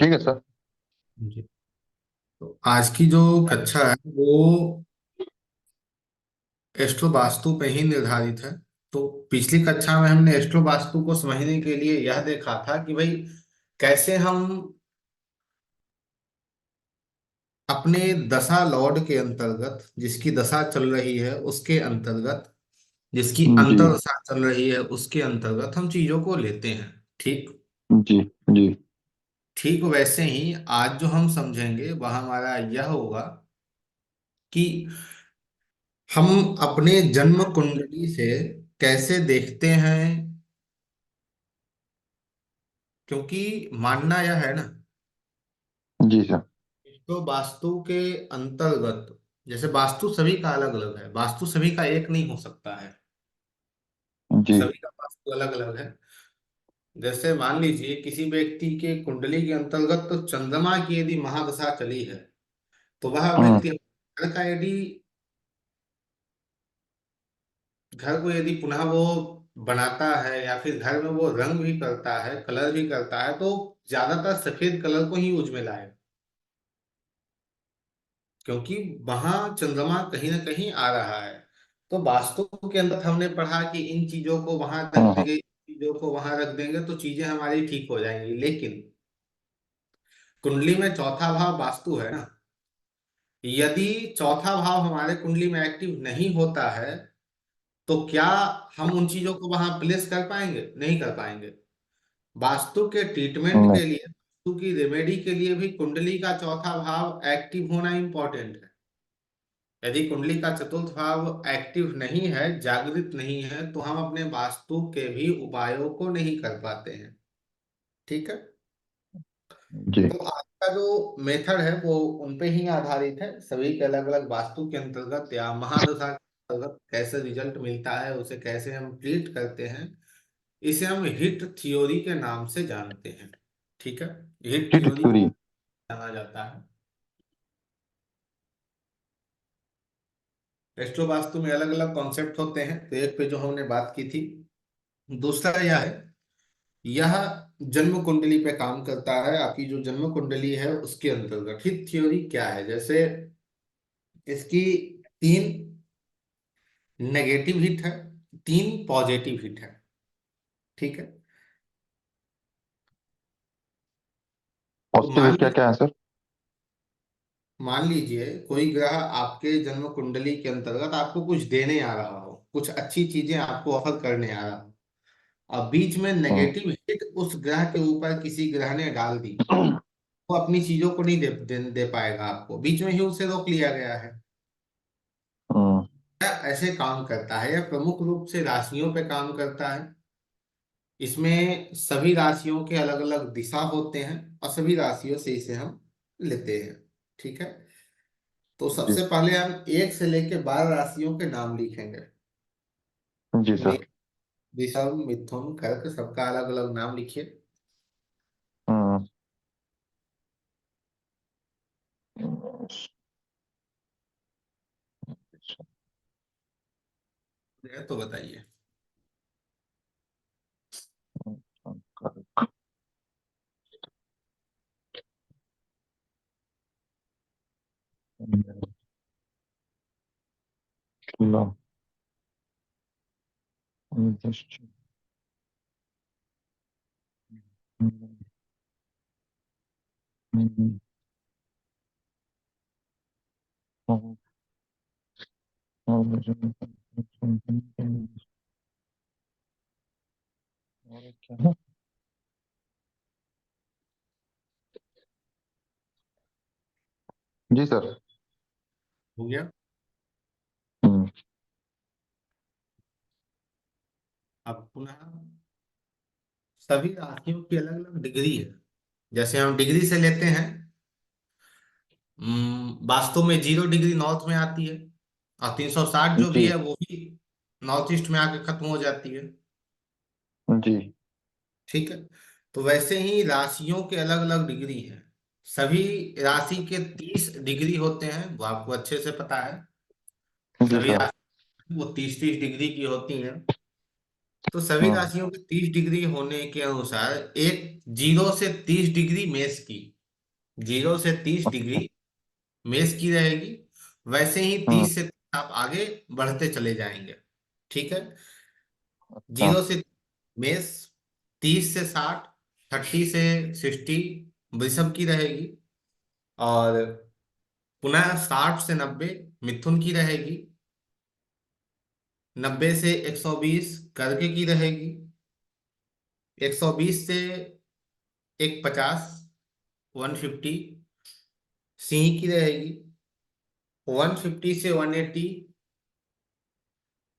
ठीक है सर। जी। तो आज की जो कक्षा है वो एस्ट्रो वास्तु पे ही निर्धारित है। तो पिछली कक्षा में हमने एस्ट्रो वास्तु को समझने के लिए यह देखा था कि भाई कैसे हम अपने दशा लॉर्ड के अंतर्गत, जिसकी दशा चल रही है उसके अंतर्गत, जिसकी जी अंतर्दशा चल रही है उसके अंतर्गत हम चीजों को लेते हैं। ठीक। जी जी ठीक वैसे ही आज जो हम समझेंगे वह हमारा यह होगा कि हम अपने जन्म कुंडली से कैसे देखते हैं। क्योंकि मानना यह है ना, जी सर। तो वास्तु के अंतर्गत, जैसे वास्तु सभी का अलग अलग है, वास्तु सभी का एक नहीं हो सकता है, जी। सभी का वास्तु अलग अलग है। जैसे मान लीजिए किसी व्यक्ति के कुंडली के अंतर्गत तो चंद्रमा की यदि महादशा चली है, तो वह हम्म। व्यक्ति घर का यदि घर को यदि पुनः वो बनाता है या फिर घर में वो रंग भी करता है, कलर भी करता है, तो ज्यादातर सफेद कलर को ही यूज में लाए। क्योंकि वहां चंद्रमा कहीं ना कहीं आ रहा है। तो वास्तु के अंदर हमने पढ़ा कि इन चीजों को वहां रख हम्म। देंगे, इन चीजों को वहां रख देंगे तो चीजें हमारी ठीक हो जाएंगी। लेकिन कुंडली में चौथा भाव वास्तु है ना, यदि चौथा भाव हमारे कुंडली में एक्टिव नहीं होता है तो क्या हम उन चीजों को वहां प्लेस कर पाएंगे? नहीं कर पाएंगे। वास्तु के ट्रीटमेंट नहीं। के लिए, वास्तु की रेमेडी के लिए भी कुंडली का चौथा भाव एक्टिव होना इंपॉर्टेंट है। यदि कुंडली का चतुर्थ भाव एक्टिव नहीं है, जागृत नहीं है, तो हम अपने वास्तु के भी उपायों को नहीं कर पाते हैं। ठीक है। जी। तो आज का जो मेथड है वो उन पे ही आधारित है। सभी के अलग अलग वास्तु के अंतर्गत या महादशा के अंतर्गत कैसे रिजल्ट मिलता है, उसे कैसे हम ट्रीट करते हैं, इसे हम हिट थ्योरी के नाम से जानते हैं। ठीक है। Hit hit theory theory. जाना जाता है। एस्ट्रो वास्तु में अलग अलग कॉन्सेप्ट होते हैं, तो एक पे जो हमने बात की थी। दूसरा यह है, यह जन्म कुंडली पे काम करता है। आपकी जो जन्म कुंडली है उसके अंतर्गत हिट थ्योरी क्या है, जैसे इसकी तीन नेगेटिव हिट है, तीन पॉजिटिव हिट है। ठीक है। तो पॉजिटिव हिट क्या क्या है सर? मान लीजिए कोई ग्रह आपके जन्म कुंडली के अंतर्गत आपको कुछ देने आ रहा हो, कुछ अच्छी चीजें आपको ऑफर करने आ रहा हो, और बीच में हम्म। नेगेटिव हिट उस ग्रह के ऊपर किसी ग्रह ने डाल दी, वो अपनी चीजों को नहीं दे पाएगा आपको, बीच में ही उसे रोक लिया गया है। हम्म। यह ऐसे काम करता है, यह प्रमुख रूप से राशियों पे काम करता है। इसमें सभी राशियों के अलग अलग दिशा होते हैं और सभी राशियों से इसे हम लेते हैं। ठीक है। तो जी। सबसे पहले हम 1 से लेके 12 राशियों के नाम लिखेंगे। जी मेष, सर। वृषभ, मिथुन, कर्क, सबका अलग अलग नाम लिखिए। हम्म। है तो बताइए। जी सर। हो गया। हम्म। अब पुनः सभी राशियों की अलग अलग डिग्री है। जैसे हम डिग्री से लेते हैं, वास्तव में 0 डिग्री नॉर्थ में आती है, और 360 जो भी जी है वो भी नॉर्थ ईस्ट में आके खत्म हो जाती है। जी ठीक है। तो वैसे ही राशियों के अलग अलग डिग्री हैं। सभी राशि के 30 डिग्री होते हैं, वो आपको अच्छे से पता है। जी सभी सर। राशि वो 30-30 डिग्री की होती हैं। तो सभी हम्म। राशियों के 30 डिग्री होने के अनुसार एक 0 से 30 डिग्री मेष की, 0 से 30 डिग्री मेष की रहेगी। वैसे ही हम्म। 30 से आप आगे बढ़ते चले जाएंगे। ठीक है। अच्छा। 0 से मेष, 30 से 60, 30 से 60 वृषभ की रहेगी। और पुनः 60 से 90 मिथुन की रहेगी। 90 से 120 कर्क की रहेगी। 120 से 150, 150 सिंह की रहेगी। 150 से 180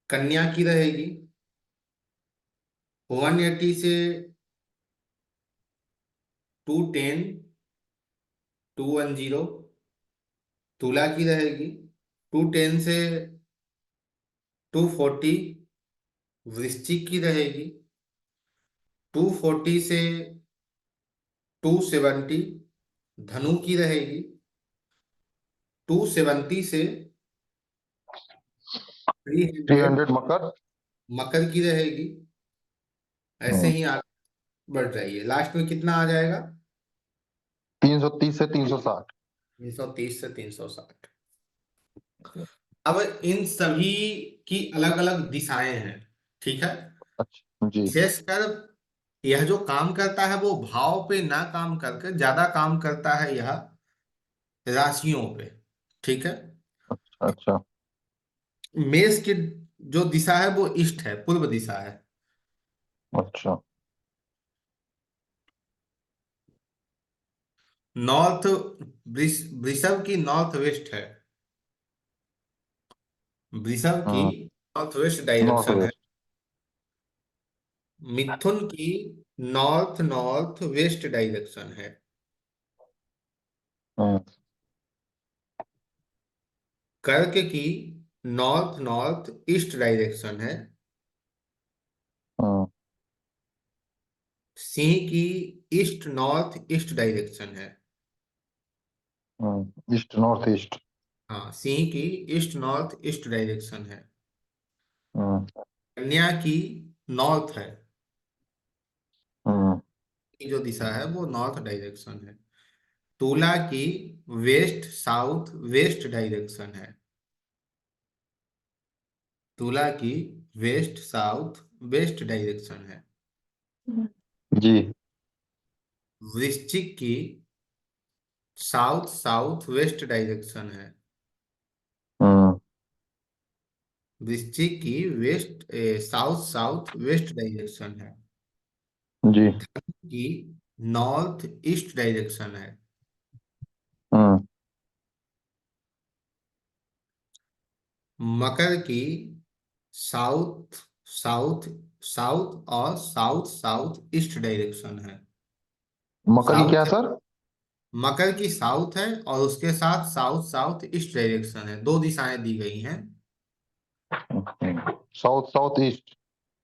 कन्या की रहेगी। 180 से 210, 210 तुला की रहेगी। 210 से 240 वृश्चिक की रहेगी। 240 से 270 धनु की रहेगी। 270 से 300 300 मकर। मकर की रहेगी। ऐसे हम्म। ही आगे बढ़ रही है, लास्ट में कितना आ जाएगा? 330 से 360। 330 से 360। अब इन सभी की अलग अलग दिशाएं हैं। ठीक है। अच्छा जी। विशेषकर यह जो काम करता है वो भाव पे ना काम करके ज्यादा काम करता है यह राशियों पे। ठीक है। अच्छा। मेष की जो दिशा है वो ईस्ट है, पूर्व दिशा है। अच्छा। नॉर्थ, वृषभ की नॉर्थ वेस्ट है। वृषभ की हम्म। नॉर्थ वेस्ट नॉर्थ डायरेक्शन है। वेस्ट। मिथुन की नॉर्थ नॉर्थ वेस्ट डायरेक्शन है। हम्म। कर्क की नॉर्थ नॉर्थ ईस्ट डायरेक्शन है। हम्म। सिंह की ईस्ट नॉर्थ ईस्ट डायरेक्शन है। East north east. हाँ, सिंह की ईस्ट नॉर्थ ईस्ट डायरेक्शन है। हम्म। कन्या की नॉर्थ है। हम्म। की जो दिशा है वो नॉर्थ डायरेक्शन है। तुला की वेस्ट साउथ वेस्ट डायरेक्शन है। तुला की वेस्ट साउथ वेस्ट डायरेक्शन है। जी। वृश्चिक की साउथ साउथ वेस्ट डायरेक्शन है। हम्म। वृश्चिक की west south south west direction है। जी। की नॉर्थ ईस्ट डायरेक्शन है। हम्म। मकर की साउथ साउथ साउथ और साउथ साउथ ईस्ट डायरेक्शन है। मकर की क्या साउथ, सर? मकर की साउथ है और उसके साथ साउथ साउथ ईस्ट डायरेक्शन है, दो दिशाएं दी गई हैं। South south east.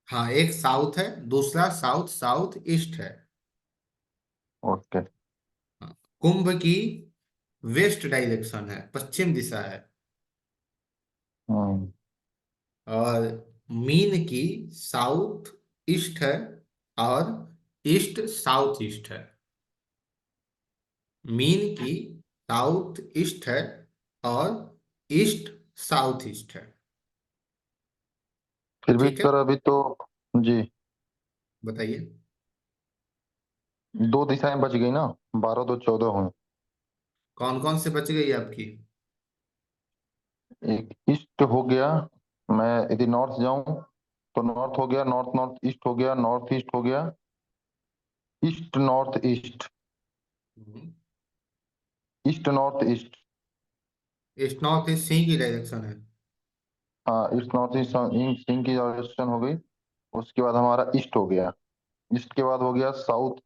हाँ, एक साउथ है, दूसरा साउथ साउथ ईस्ट है। ओके। हाँ। कुंभ की वेस्ट डायरेक्शन है, पश्चिम दिशा है। हम्म। और मीन की साउथ ईस्ट है और ईस्ट साउथ ईस्ट है। मीन की साउथ ईस्ट है और ईस्ट साउथ ईस्ट है। फिर भी ठीक है। सर अभी तो। जी। बताइए। दो दिशाएं बच गई ना। 12 तो 14 हुई। कौन कौन से बच गई आपकी? एक ईस्ट हो गया। मैं यदि नॉर्थ जाऊं तो नॉर्थ हो गया, नॉर्थ नॉर्थ ईस्ट हो गया, नॉर्थ ईस्ट हो गया, east north east, hmm. East north east. East north east सी की डायरेक्शन है। हाँ, ईस्ट नॉर्थ ईस्ट सिंह की डायरेक्शन हो गई। उसके बाद हमारा ईस्ट हो गया। ईस्ट के बाद हो गया south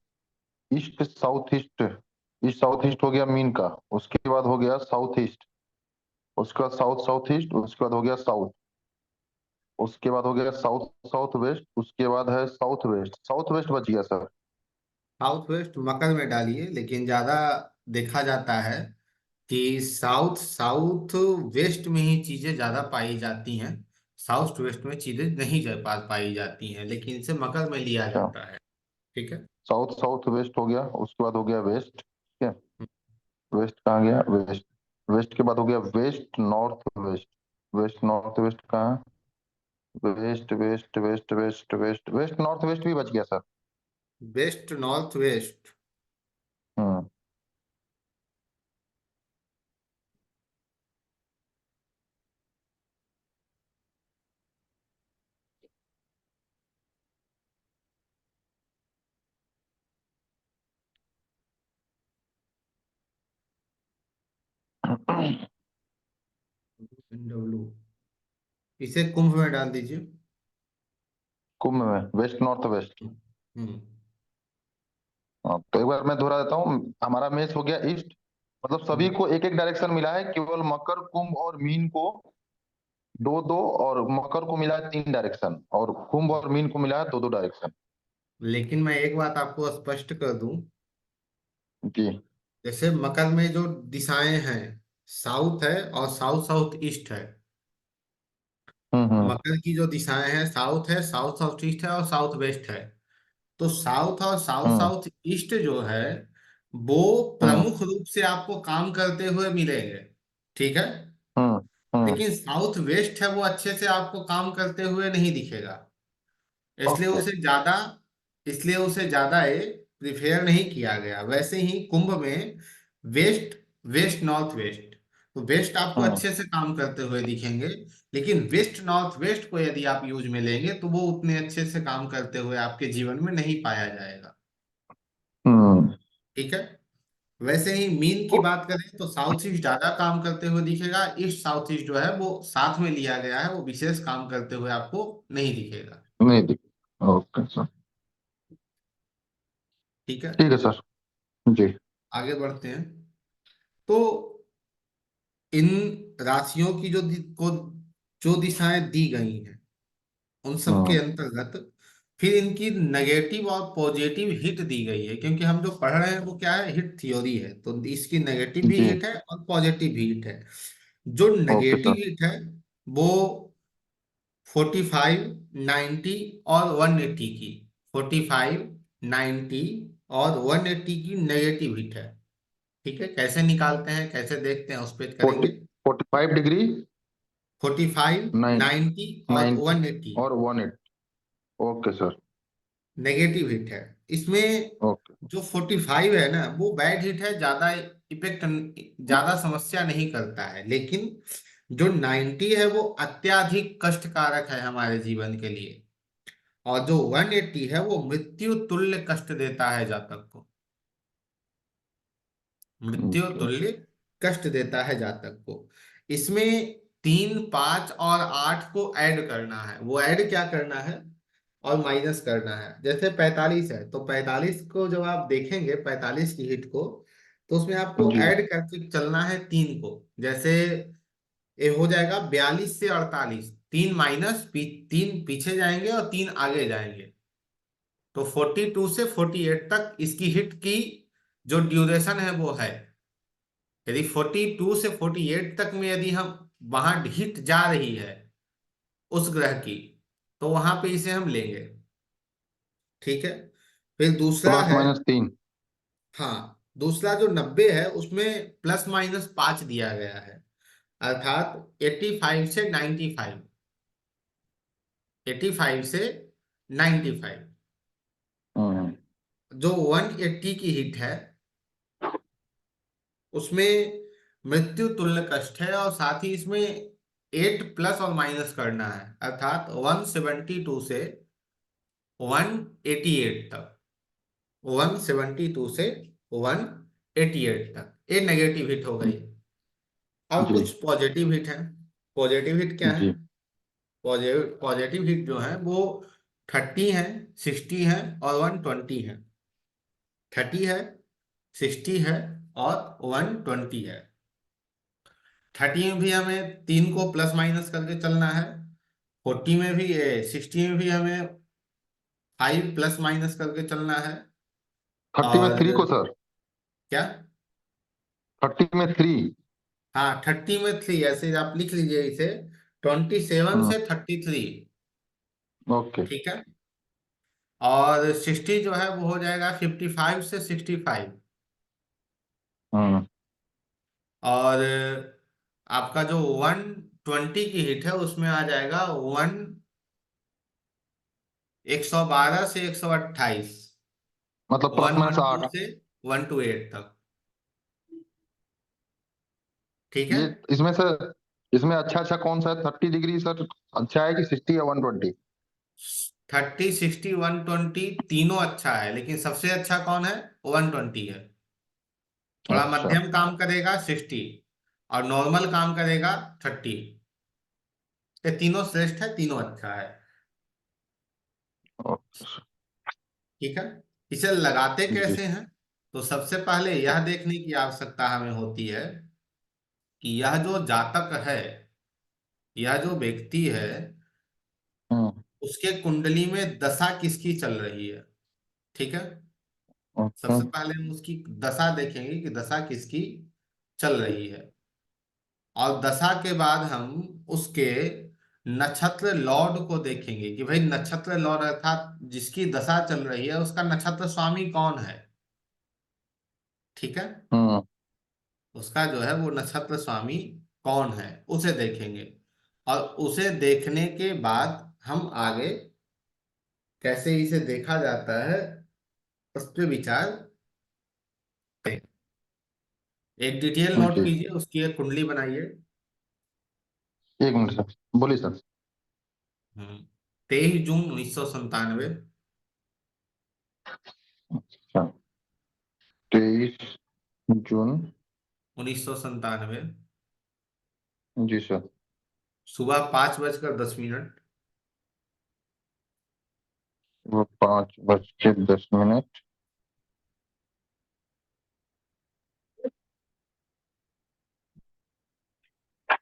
east south east. East south east हो गया मीन का। उसके बाद हो गया साउथ ईस्ट। उसके बाद साउथ साउथ ईस्ट। उसके बाद हो गया साउथ। उसके बाद हो गया साउथ साउथ वेस्ट। उसके बाद है साउथ वेस्ट। साउथ वेस्ट बच गया सर। साउथ वेस्ट मकर में डालिए, लेकिन ज्यादा देखा जाता है कि साउथ साउथ वेस्ट में ही चीजें ज्यादा पाई जाती हैं। साउथ वेस्ट में चीजें नहीं जा पा पाई जाती हैं, लेकिन इसे मकर में लिया अच्छा, जाता है। ठीक है। साउथ साउथ वेस्ट हो गया, उसके बाद हो गया वेस्ट, ठीक है। वेस्ट कहाँ गया, वेस्ट। वेस्ट के बाद हो गया west north west. West north west कहाँ, west west west west west west north west भी बच गया sir. West north west. Hmm. W, इसे कुंभ में डाल दीजिए। कुंभ में वेस्ट नॉर्थ वेस्ट। हम्म। हाँ, तो एक बार मैं दोहरा देता हूँ, हमारा मेष हो गया ईस्ट, मतलब सभी हम्म। को एक एक डायरेक्शन मिला है, केवल मकर कुंभ और मीन को दो दो, और मकर को मिला है तीन डायरेक्शन, और कुंभ और मीन को मिला है दो दो डायरेक्शन। लेकिन मैं एक बात आपको स्पष्ट कर दूं, जी। जैसे मकर में जो दिशाएं हैं, साउथ है और साउथ साउथ ईस्ट है। हम्म। मकर की जो दिशाएं हैं, साउथ है, साउथ साउथ ईस्ट है और साउथ वेस्ट है। तो साउथ और साउथ हम्म। साउथ ईस्ट जो है वो हम्म। प्रमुख रूप से आपको काम करते हुए मिलेंगे। ठीक है। हम्म। हम्म। लेकिन साउथ वेस्ट है वो अच्छे से आपको काम करते हुए नहीं दिखेगा। इसलिए ओके। उसे ज्यादा इसलिए उसे ज्यादा ये प्रिफेयर नहीं किया गया। वैसे ही कुंभ में वेस्ट, वेस्ट नॉर्थ वेस्ट, तो वेस्ट आपको हम्म। अच्छे से काम करते हुए दिखेंगे। लेकिन वेस्ट नॉर्थ वेस्ट को यदि आप यूज में लेंगे तो वो उतने अच्छे से काम करते हुए आपके जीवन में नहीं पाया जाएगा। हम्म। ठीक है। वैसे ही मीन की बात करें तो साउथ ईस्ट ज्यादा काम करते हुए दिखेगा। ईस्ट साउथ ईस्ट जो है वो साथ में लिया गया है, वो विशेष काम करते हुए आपको नहीं दिखेगा। नहीं दिख। Okay sir. ठीक है। ठीक है सर। जी। आगे बढ़ते हैं। तो इन राशियों की जो दिशाएं दी गई हैं उन सब के हम्म। अंतर्गत फिर इनकी नेगेटिव और पॉजिटिव हिट दी गई है, क्योंकि हम जो पढ़ रहे हैं वो क्या है, हिट थ्योरी है। तो इसकी नेगेटिव भी जी। हिट है और पॉजिटिव भी हिट है। जो ओके नेगेटिव सर। हिट है वो 45, 90 और 180 की, 45, 90 और 180 की नेगेटिव हिट है। ठीक है। कैसे निकालते हैं, कैसे देखते हैं, उस पर फोर्टी करेंगे। 45 डिग्री, 45, नाइन 90 और 90 180 और 180। Okay sir. नेगेटिव हिट है। इसमें ओके। जो 45 है ना वो बैड हिट है, ज्यादा इफेक्ट, ज्यादा समस्या नहीं करता है। लेकिन जो 90 है वो अत्याधिक कष्टकारक है हमारे जीवन के लिए। और जो 180 है वो मृत्यु तुल्य कष्ट देता है जातक को। मृत्यु ओके। तुल्य कष्ट देता है जातक को। इसमें 3, 5 और 8 को ऐड करना है। वो ऐड क्या करना है और माइनस करना है। जैसे 45 है तो 45 को जब आप देखेंगे, 45 की हिट को, तो उसमें आपको जी। ऐड करके चलना है 3 को। जैसे ये हो जाएगा 42 से 48, 3 माइनस 3 पीछे जाएंगे और 3 आगे जाएंगे। तो 42 से 48 तक इसकी हिट की जो ड्यूरेशन है वो है। यदि 42 से 48 तक में यदि हम वहां हिट जा रही है उस ग्रह की, तो वहां पे इसे हम लेंगे। ठीक है। फिर दूसरा प्लस है, माइनस तीन। हाँ दूसरा जो 90 है उसमें प्लस माइनस 5 दिया गया है। अर्थात 85 से 95, 85 से 95। हम्म। जो 180 की हिट है उसमें मृत्यु तुल्य कष्ट है, और साथ ही इसमें 8 प्लस और माइनस करना है। अर्थात 172 से 188 तक, 172 से 188 तक ये नेगेटिव हिट हो गई। अब जी। कुछ पॉजिटिव हिट है। पॉजिटिव हिट क्या है? जी। पॉजिटिव हिट जो है वो 30 है, 60 है और 120 है। 30 है, 60 है और 120 है। 30 में भी हमें 3 को प्लस माइनस करके चलना है। 40 में भी, 60 में भी हमें 5 प्लस माइनस करके चलना है। 30 में और 3 को सर, क्या, 30 में 3। हाँ 30 में 3, ऐसे आप लिख लीजिए इसे। 27 हम्म। से 33। ओके। ठीक है। और 60 जो है वो हो जाएगा 55 से 65। हम्म। और आपका जो 120 की हिट है उसमें आ जाएगा 112 से 128। मतलब plus one minus one two 8। से 128 तक। ठीक है। ये इसमें से, इसमें अच्छा अच्छा कौन सा है? 30 डिग्री सर अच्छा है कि 60 या 120? 30, 60, 120 तीनों अच्छा है, लेकिन सबसे अच्छा कौन है? 120 है। थोड़ा अच्छा। मध्यम काम करेगा 60, और नॉर्मल काम करेगा 30। ये तीनों श्रेष्ठ है, तीनों अच्छा है। ओके। ठीक है। इसे लगाते जी। कैसे हैं? तो सबसे पहले यह देखने की आवश्यकता हमें होती है कि यह जो जातक है, यह जो व्यक्ति है, हम्म। उसके कुंडली में दशा किसकी चल रही है। ठीक है। ओके। सबसे पहले हम उसकी दशा देखेंगे कि दशा किसकी चल रही है। और दशा के बाद हम उसके नक्षत्र लॉर्ड को देखेंगे कि भाई नक्षत्र लॉर्ड अर्थात जिसकी दशा चल रही है उसका नक्षत्र स्वामी कौन है। ठीक है। हम्म। उसका जो है वो नक्षत्र स्वामी कौन है, उसे देखेंगे। और उसे देखने के बाद हम आगे कैसे इसे देखा जाता है उस पर विचार करेंगे। एक डिटेल नोट जी। कीजिए, उसकी एक कुंडली बनाइए। 1 मिनट सर, बोलिए सर। 23 जून 1997। अच्छा, 23 जून। 1997। जी सर। सुबह 5:10। वो 5:10।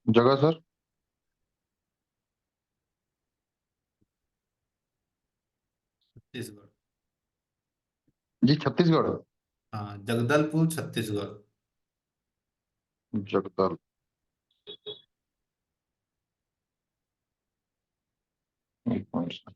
जगह सर? छत्तीसगढ़। जी छत्तीसगढ़। हाँ, जगदलपुर छत्तीसगढ़। जगदल। एक मिनट सर।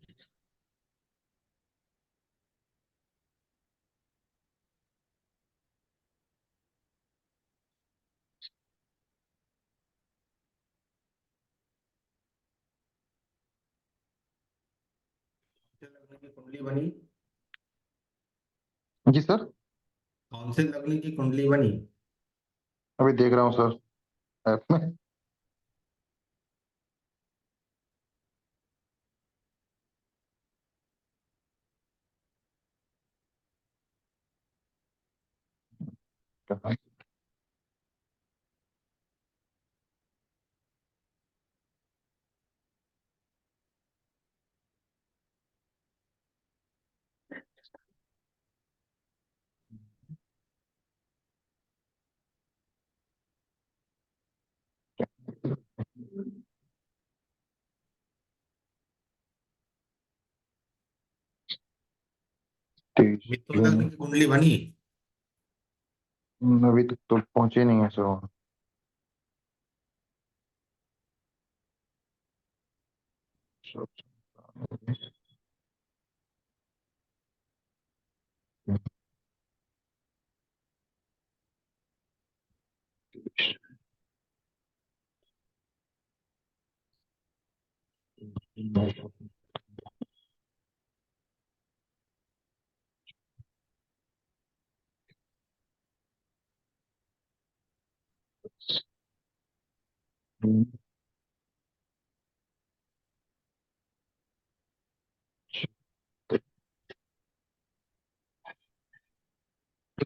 कौन से लग्न की कुंडली बनी? जी सर, कौन से लग्न की कुंडली बनी? अभी देख रहा हूँ सर ऐप में। कहाँ? तेईस मिथुन जून लग्न की कुंडली बनी? अभी तक तो पहुंचे नहीं है सर।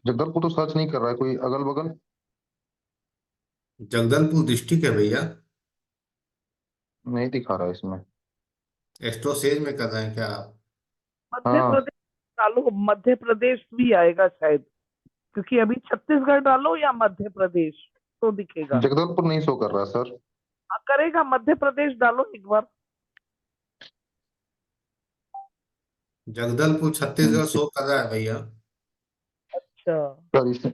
जगदलपुर तो सर्च नहीं कर रहा है कोई अगल बगल। जगदलपुर डिस्ट्रिक्ट है भैया। नहीं दिखा रहा है इसमें। एस्ट्रोसेज में कर रहे हैं क्या आप? मध्य हाँ, प्रदेश डालो, मध्य प्रदेश भी आएगा शायद, क्योंकि अभी छत्तीसगढ़ डालो या मध्य प्रदेश तो दिखेगा। जगदलपुर नहीं शो कर रहा सर। हाँ, करेगा, मध्य प्रदेश डालो एक बार। जगदलपुर छत्तीसगढ़ जी शो कर रहा है भैया। अच्छा। सर, इसमें,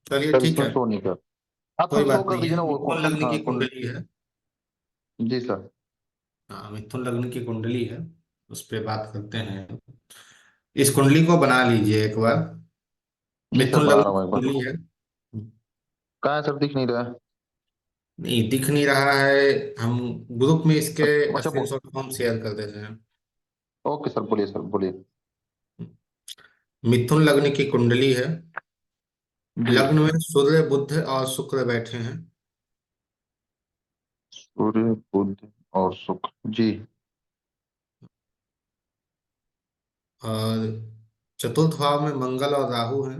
चलिए सर ठीक इसमें है। शो नहीं कर। आप कोई सर शो बात कर नहीं दीजिए है, ना वो मिथुन लग्न हाँ की कुंडली। कुंडली है। जी सर। हाँ, मिथुन लग्न की कुंडली है, उस पर बात करते हैं। इस कुंडली को बना लीजिए एक बार। जी सर, मिथुन बना लग्न रहा की हूँ एक बार। कुंडली है। कहाँ है सर, दिख नहीं रहा है। नहीं दिख नहीं रहा है। हम ग्रुप में इसके अच्छा स्क्रीनशॉट हम शेयर कर देते हैं। ओके सर, बोलिए सर, बोलिए। मिथुन लग्न की कुंडली है। जी। लग्न में सूर्य बुध और शुक्र बैठे हैं। सूर्य बुध और शुक्र, जी। और चतुर्थ भाव में मंगल और राहु हैं।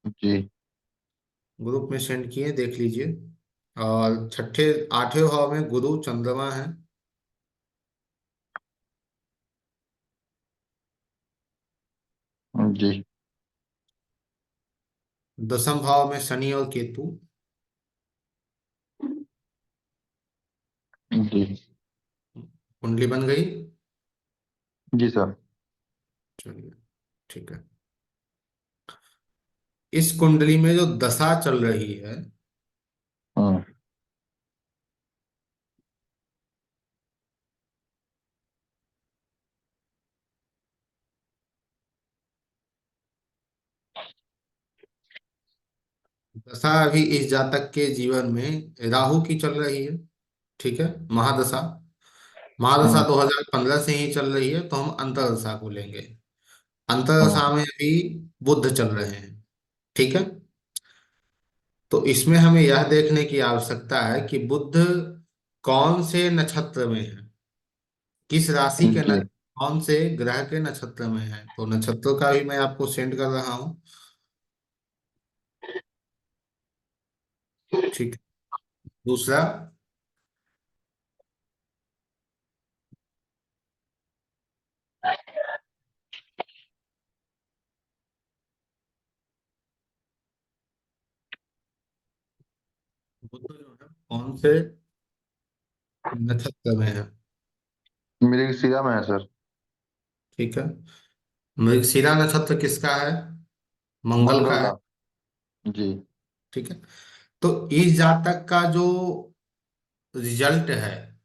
जी। ग्रुप में सेंड किए, देख लीजिए। और छठे आठवें भाव में गुरु चंद्रमा है। जी। दसम भाव में शनि और केतु। जी। कुंडली बन गई। जी सर। चलिए, ठीक है। इस कुंडली में जो दशा चल रही है, हम्म। दशा अभी इस जातक के जीवन में राहु की चल रही है। ठीक है, महादशा। महादशा हम्म। 2015 से ही चल रही है, तो हम अंतरदशा को लेंगे। अंतरदशा हम्म। में अभी बुध चल रहे हैं। ठीक है। तो इसमें हमें यह देखने की आवश्यकता है कि बुध कौन से नक्षत्र में है, किस राशि के जी। कौन से ग्रह के नक्षत्र में है। तो नक्षत्रों का भी मैं आपको सेंड कर रहा हूँ। ठीक है। दूसरा, बुध जो है कौन से नक्षत्र में है। मृगशिरा में है सर। ठीक है। मृगशिरा नक्षत्र किसका है? मंगल मंगल का है। का। जी। ठीक है। तो इस जातक का जो रिजल्ट है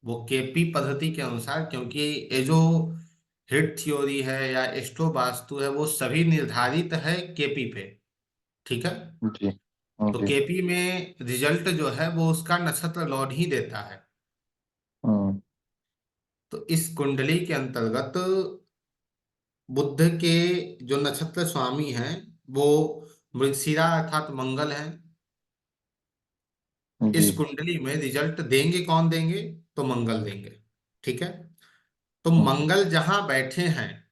वो केपी पद्धति के अनुसार, क्योंकि ये जो हिट थ्योरी है या एस्ट्रो वास्तु है वो सभी निर्धारित है केपी पे। ठीक है। जी। तो जी। केपी में रिजल्ट जो है वो उसका नक्षत्र लॉर्ड ही देता है। हम्म। तो इस कुंडली के अंतर्गत बुध के जो नक्षत्र स्वामी हैं वो मृगशिरा अर्थात मंगल हैं। इस जी। कुंडली में रिजल्ट देंगे, कौन देंगे? तो मंगल देंगे। ठीक है। तो जी। मंगल जहां बैठे हैं,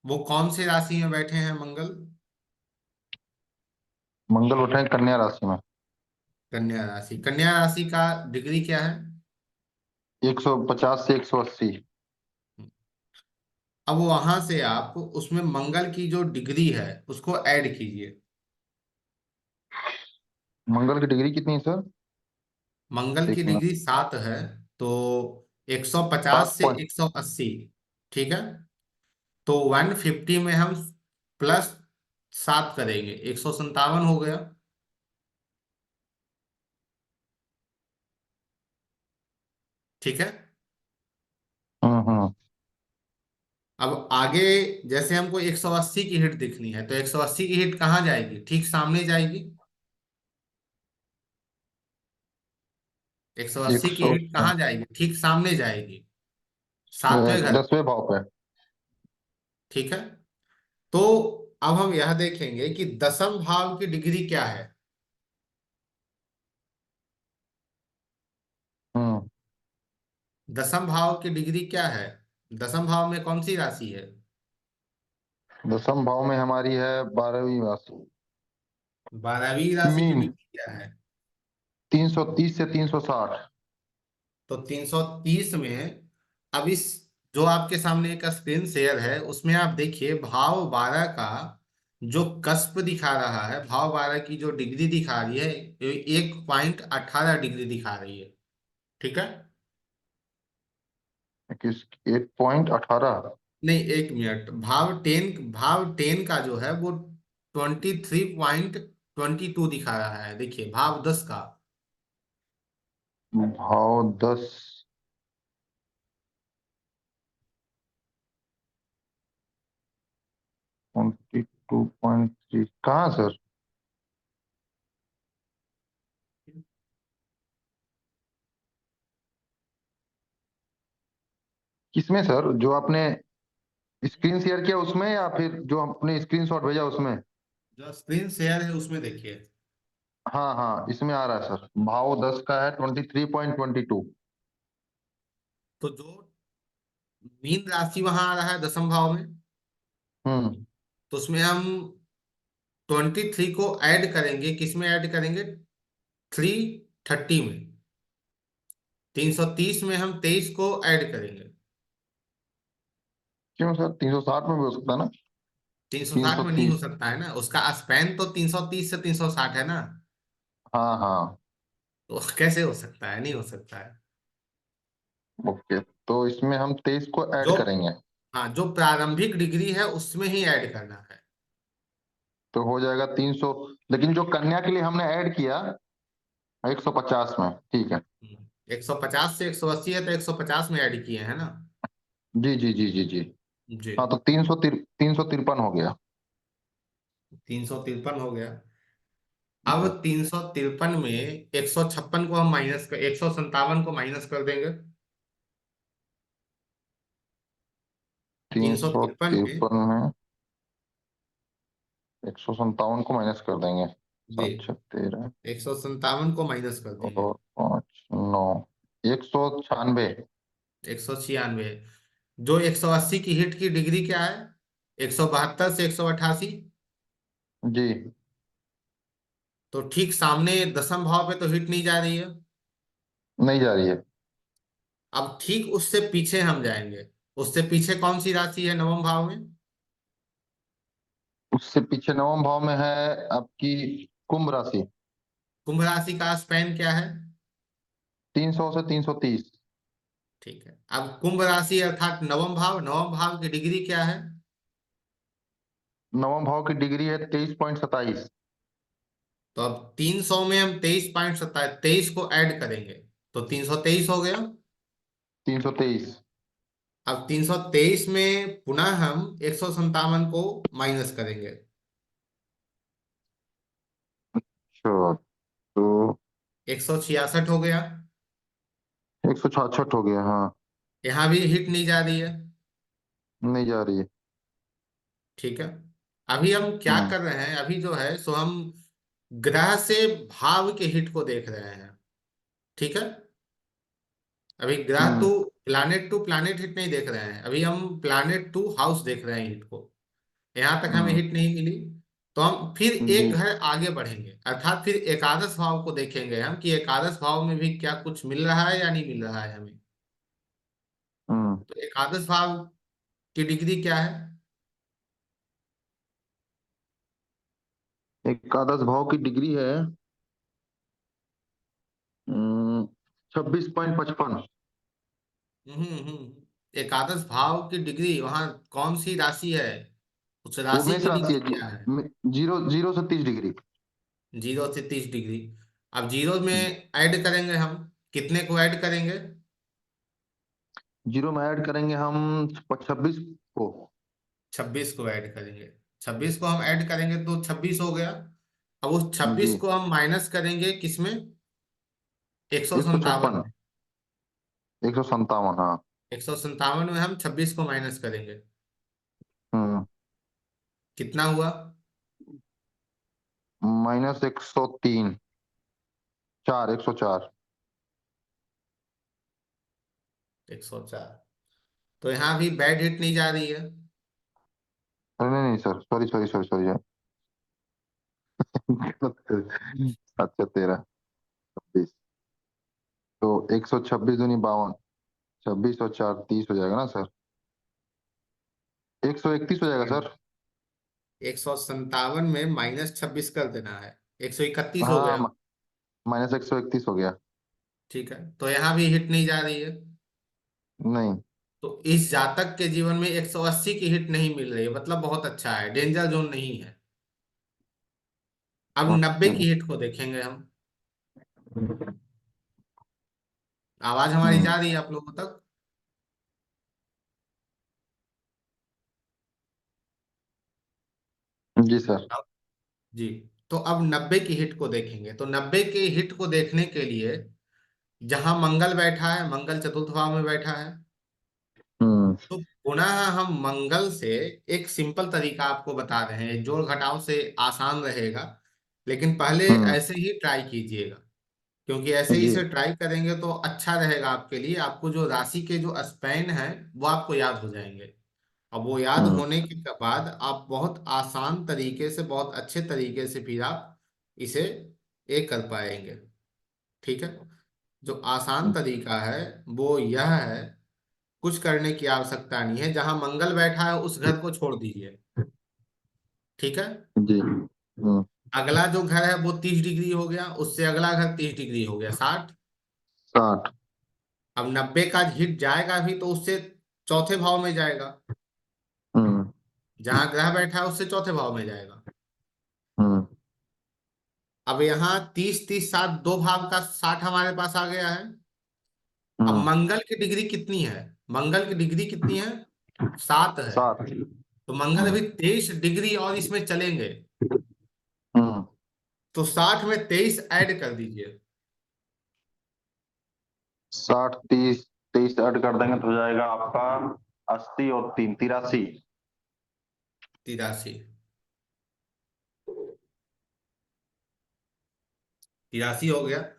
वो कौन से राशि में बैठे हैं मंगल? मंगल उठे कन्या राशि में। कन्या राशि। कन्या राशि का डिग्री क्या है? 150 से 180। अब वहां से आप उसमें मंगल की जो डिग्री है उसको ऐड कीजिए। मंगल की डिग्री कितनी है सर? मंगल की एक मिनट। डिग्री 7 है। तो 150 सात से पॉइंट 180। ठीक है। तो 150 में हम प्लस 7 करेंगे, 157 हो गया। ठीक है। हम्म। अब आगे जैसे हमको 180 की हिट दिखनी है, तो 180 की हिट कहाँ जाएगी? ठीक सामने जाएगी। 180 एक की सौ हिट कहाँ जाएगी? ठीक सामने जाएगी, सातवें घर। 10वें भाव पे। ठीक है। तो अब हम यह देखेंगे कि दसम भाव की डिग्री क्या है। हम्म। दसम भाव की डिग्री क्या है? दसम भाव में कौन सी राशि है? 10वें भाव में हमारी है 12वीं राशि। 12वीं राशि की मीन। डिग्री क्या है? 330 से 360। तो 330 में, अब इस जो आपके सामने एक स्क्रीन शेयर है उसमें आप देखिए भाव 12 का जो कस्प दिखा रहा है, भाव 12 की जो डिग्री दिखा रही है 1.18 डिग्री दिखा रही है। ठीक है। किस 1.18। नहीं, एक मिनट, भाव टेन का जो है वो 23.22 दिखा रहा है। देखिए भाव 10 का भाव 10। 22.3 कहाँ सर? किसमें सर, जो आपने स्क्रीन शेयर किया उसमें, या फिर जो आपने स्क्रीनशॉट भेजा उसमें? जो स्क्रीन शेयर है उसमें देखिए। हाँ हाँ, इसमें आ रहा है सर, भाव 10 का है 23.22। तो जो मीन राशि वहां आ रहा है दसम भाव में, हम्म। तो उसमें हम 23 को ऐड करेंगे, किसमें ऐड करेंगे? 330 में। 330 में हम 23 को ऐड करेंगे। क्यों सर, 360 में भी हो सकता है ना? 360 में नहीं हो 330। सकता है ना, उसका स्पैन तो 330 से 360 है ना। हाँ हाँ। तो कैसे हो सकता है? नहीं हो सकता है। ओके, तो इसमें हम 23 को जो ऐड करेंगे। हाँ, जो प्रारंभिक डिग्री है उसमें ही ऐड करना है। तो हो जाएगा 300। लेकिन जो कन्या के लिए हमने ऐड किया 150 में, ठीक है। 150 से 180 है, तो 150 में ऐड किए हैं ना। जी जी जी जी जी। जी। हाँ, तो 353 हो गया। 353 हो गया। अब जी। 353 में 156 को हम माइनस कर, 157 को माइनस कर देंगे। तीन तीन सौ सौ तिरपन में तिरपन में 157 को माइनस कर देंगे। जी, 7 6 13 157 को माइनस कर देंगे। और 5 9, 196। 196। जो 180 की हिट की डिग्री क्या है? 172 से 188। जी। तो ठीक सामने दसम भाव पे तो हिट नहीं जा रही है। नहीं जा रही है। अब ठीक उससे पीछे हम जाएंगे। उससे पीछे कौन सी राशि है नवम भाव में? उससे पीछे नवम भाव में है आपकी कुंभ राशि। कुंभ राशि का स्पैन क्या है? 300 से 330। ठीक है, अब कुंभ राशि अर्थात नवम भाव, नवम भाव की डिग्री क्या है? नवम भाव की डिग्री है 23.27। तो अब 300 में हम 23.27, 23 को ऐड करेंगे तो 323 हो गया। 323। अब 323 में पुनः हम 157 को माइनस करेंगे। अच्छा, तो 166 हो गया। 166 हो गया, हाँ। यहां भी हिट नहीं जा रही है। नहीं जा रही है। ठीक है। अभी हम क्या हम्म कर रहे हैं, अभी जो है सो हम ग्रह से भाव के हिट को देख रहे हैं। ठीक है। अभी ग्रह हम्म टू प्लैनेट हिट नहीं देख रहे हैं, अभी हम प्लैनेट टू हाउस देख रहे हैं हिट को। यहां तक हमें हम्म। हिट नहीं मिली। तो हम फिर जी। एक घर आगे बढ़ेंगे, अर्थात फिर एकादश भाव को देखेंगे हम कि एकादश भाव में भी क्या कुछ मिल रहा है या नहीं मिल रहा है हमें। हम्म। तो एकादश भाव की डिग्री क्या है? एकादश भाव की डिग्री है 26.55। एकादश भाव की डिग्री वहां कौन सी राशि है? उस वो राशि मेष की राशि डिग्री है क्या है? जीरो जीरो से 30 डिग्री। 0 से 30 डिग्री। अब जीरो में ऐड करेंगे हम, कितने को ऐड करेंगे? जीरो में ऐड करेंगे हम 26 को। 26 को ऐड करेंगे। 26 को हम ऐड करेंगे तो 26 हो गया। अब उस 26 जी। को हम माइनस करेंगे किसमें? 157 156। में। 157, हाँ। 157 में हम 26 को माइनस करेंगे। हम्म। कितना हुआ? -103। 104। 104। तो यहाँ भी बैड हिट नहीं जा रही है। अरे नहीं नहीं sir, sorry sorry sorry sorry. अच्छा, 13 26। तो 126 दूनी 52। 26 और 4 30 हो जाएगा ना सर? 131 हो जाएगा सर। 157 में -26 कर देना है, 131 हो हाँ, गया। -131 हो गया। ठीक है, तो यहाँ भी हिट नहीं जा रही है। नहीं। तो इस जातक के जीवन में 180 की हिट नहीं मिल रही है, मतलब बहुत अच्छा है, डेंजर जोन नहीं है। अब 90 ओके। की हिट को देखेंगे हम। आवाज हमारी हम्म। जा रही है आप लोगों तक? जी सर। अब- जी। तो अब 90 की हिट को देखेंगे, तो 90 के हिट को देखने के लिए जहां मंगल बैठा है, मंगल चतुर्थ भाव में बैठा है, हम्म। तो पुनः हम मंगल से एक सिंपल तरीका आपको बता रहे हैं, जोड़ घटाव से आसान रहेगा, लेकिन पहले हम्म। ऐसे ही ट्राई कीजिएगा, क्योंकि ऐसे ही जी। से ट्राई करेंगे तो अच्छा रहेगा आपके लिए। आपको जो राशि के जो स्पेन है वो आपको याद हो जाएंगे। अब वो याद हम्म। होने के बाद आप बहुत आसान तरीके से, बहुत अच्छे तरीके से फिर आप इसे एक कर पाएंगे। ठीक है। जो आसान तरीका है वो यह है, कुछ करने की आवश्यकता नहीं है, जहां मंगल बैठा है उस घर को छोड़ दीजिए। ठीक है। जी। अगला जो घर है वो 30 डिग्री हो गया, उससे अगला घर 30 डिग्री हो गया, 60। 60। अब 90 का हिट जाएगा भी तो उससे चौथे भाव में जाएगा, हम्म। जहां ग्रह बैठा है उससे चौथे भाव में जाएगा। हम्म। अब यहाँ 30 30 60, दो भाव का 60 हमारे पास आ गया है। अब हम्म। मंगल की डिग्री कितनी है? मंगल की डिग्री कितनी है? 7 है। 7। तो मंगल अभी 23 डिग्री और इसमें चलेंगे, हम्म। तो 60 में 23 ऐड कर दीजिए। 60 30 23 ऐड कर देंगे तो हो जाएगा आपका 80 और 3 83। 83। 83 हो गया।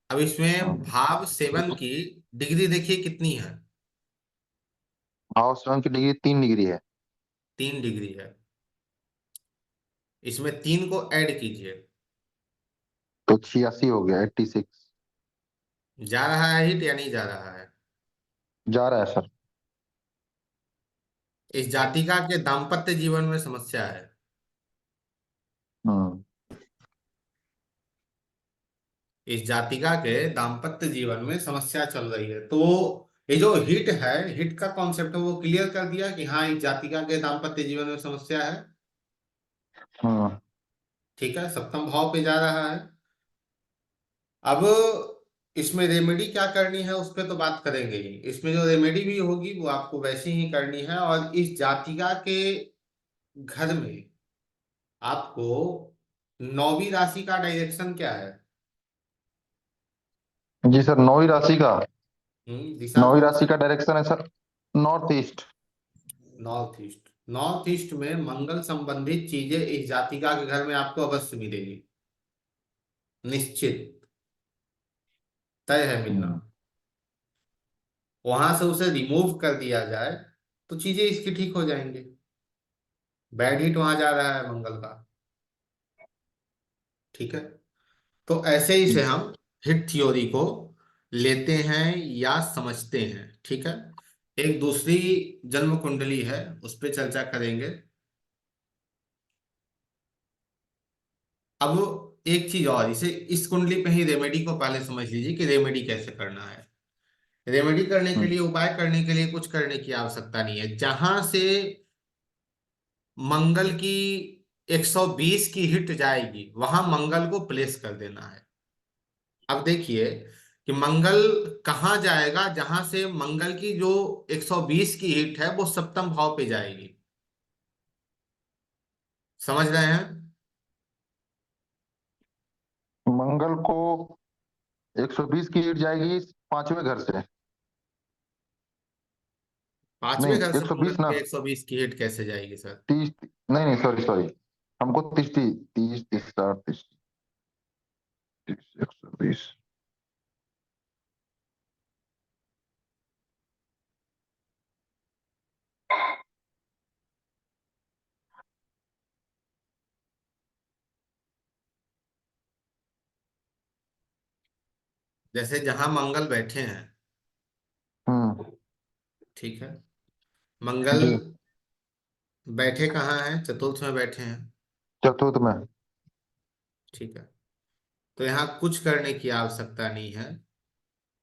अब इसमें भाव 7 की डिग्री देखिए कितनी है? भाव स्वयं की डिग्री 3 डिग्री है। 3 डिग्री है। इसमें 3 को ऐड कीजिए। तो 86 हो गया, 86। जा रहा है हिट या नहीं जा रहा है? जा रहा है सर। इस जातिका के दाम्पत्य जीवन में समस्या है। हम्म। इस जातिका के दाम्पत्य जीवन में समस्या चल रही है, तो ये जो हिट है, हिट का कॉन्सेप्ट है वो क्लियर कर दिया कि हाँ इस जातिका के दाम्पत्य जीवन में समस्या है। हम्म। ठीक है, सप्तम भाव पे जा रहा है। अब इसमें रेमेडी क्या करनी है उस पर तो बात करेंगे ही। इसमें जो रेमेडी भी होगी वो आपको वैसे ही करनी है, और इस जातिका के घर में आपको नौवीं राशि का डायरेक्शन क्या है? जी सर, नौवीं राशि का। दिशा नौवीं कौन सा राशि का डायरेक्शन है सर, नॉर्थ ईस्ट। है? North east. नॉर्थ ईस्ट में मंगल संबंधित चीजें इस जातिका के घर में आपको अवश्य मिलेगी, निश्चित, तय है मिलना। हम्म। वहां से उसे रिमूव कर दिया जाए तो चीजें इसकी ठीक हो जाएंगी। बैड हिट वहां जा रहा है मंगल का। ठीक है। तो ऐसे ही से जी। हम हिट थ्योरी को लेते हैं या समझते हैं। ठीक है। एक दूसरी जन्म कुंडली है, उस पर चर्चा करेंगे। अब एक चीज और, इसे इस कुंडली पे ही रेमेडी को पहले समझ लीजिए कि रेमेडी कैसे करना है। रेमेडी करने के हम्म। लिए, उपाय करने के लिए कुछ करने की आवश्यकता नहीं है। जहां से मंगल की 120 की हिट जाएगी वहां मंगल को प्लेस कर देना है। अब देखिए कि मंगल कहाँ जाएगा, जहां से मंगल की जो 120 की हिट है वो सप्तम भाव पे जाएगी। समझ रहे हैं? मंगल को 120 की हीट जाएगी 5वें घर से। पांचवें नहीं, घर से मंगल 120 ना, की 120 की हिट कैसे जाएगी सर? 30। नहीं नहीं, सॉरी सॉरी, हमको 30 30 30 60 30 120। जैसे जहां मंगल बैठे हैं, हम्म। ठीक है, मंगल जी। बैठे कहाँ हैं? चतुर्थ में बैठे हैं। चतुर्थ में। ठीक है। तो यहाँ कुछ करने की आवश्यकता नहीं है।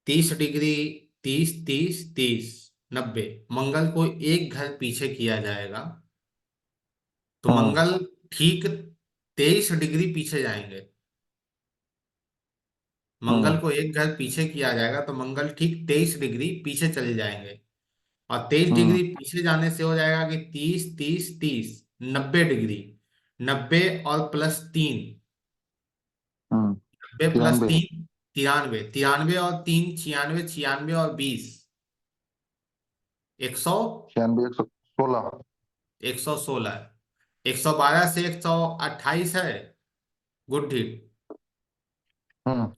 30 डिग्री, 30 30 30, 90, मंगल को एक घर पीछे किया जाएगा तो हम्म। मंगल ठीक 23 डिग्री पीछे जाएंगे। मंगल को एक घर पीछे किया जाएगा तो मंगल ठीक 23 डिग्री पीछे चले जाएंगे, और 23 डिग्री हम्म। पीछे जाने से हो जाएगा कि 30 30 30, 90 डिग्री। 90 और +3, हम्म। 90 + 93। 3 93, 93 और 3 96, 96 और 20 100, 96, 116। 116, 112 से 128 है, गुड हिट। हम्म।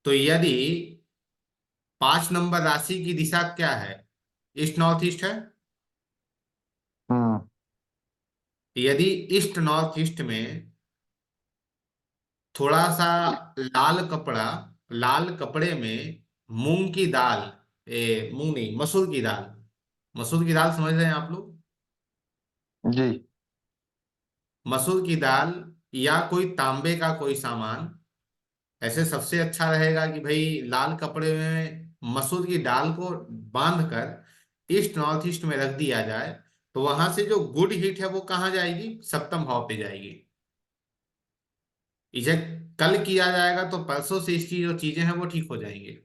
तो यदि 5 नंबर राशि की दिशा क्या है, ईस्ट नॉर्थ ईस्ट है। हम्म। यदि ईस्ट नॉर्थ ईस्ट में थोड़ा सा लाल कपड़ा, लाल कपड़े में मूंग की दाल, मूंग नहीं, मसूर की दाल, मसूर की दाल समझ रहे हैं आप लोग, जी। मसूर की दाल या कोई तांबे का कोई सामान, ऐसे सबसे अच्छा रहेगा कि भाई लाल कपड़े में मसूर की दाल को बांध कर ईस्ट नॉर्थ ईस्ट में रख दिया जाए, तो वहां से जो गुड हीट है वो कहाँ जाएगी, सप्तम भाव पे जाएगी। इसे कल किया जाएगा तो परसों से इसकी जो चीजें हैं वो ठीक हो जाएंगी।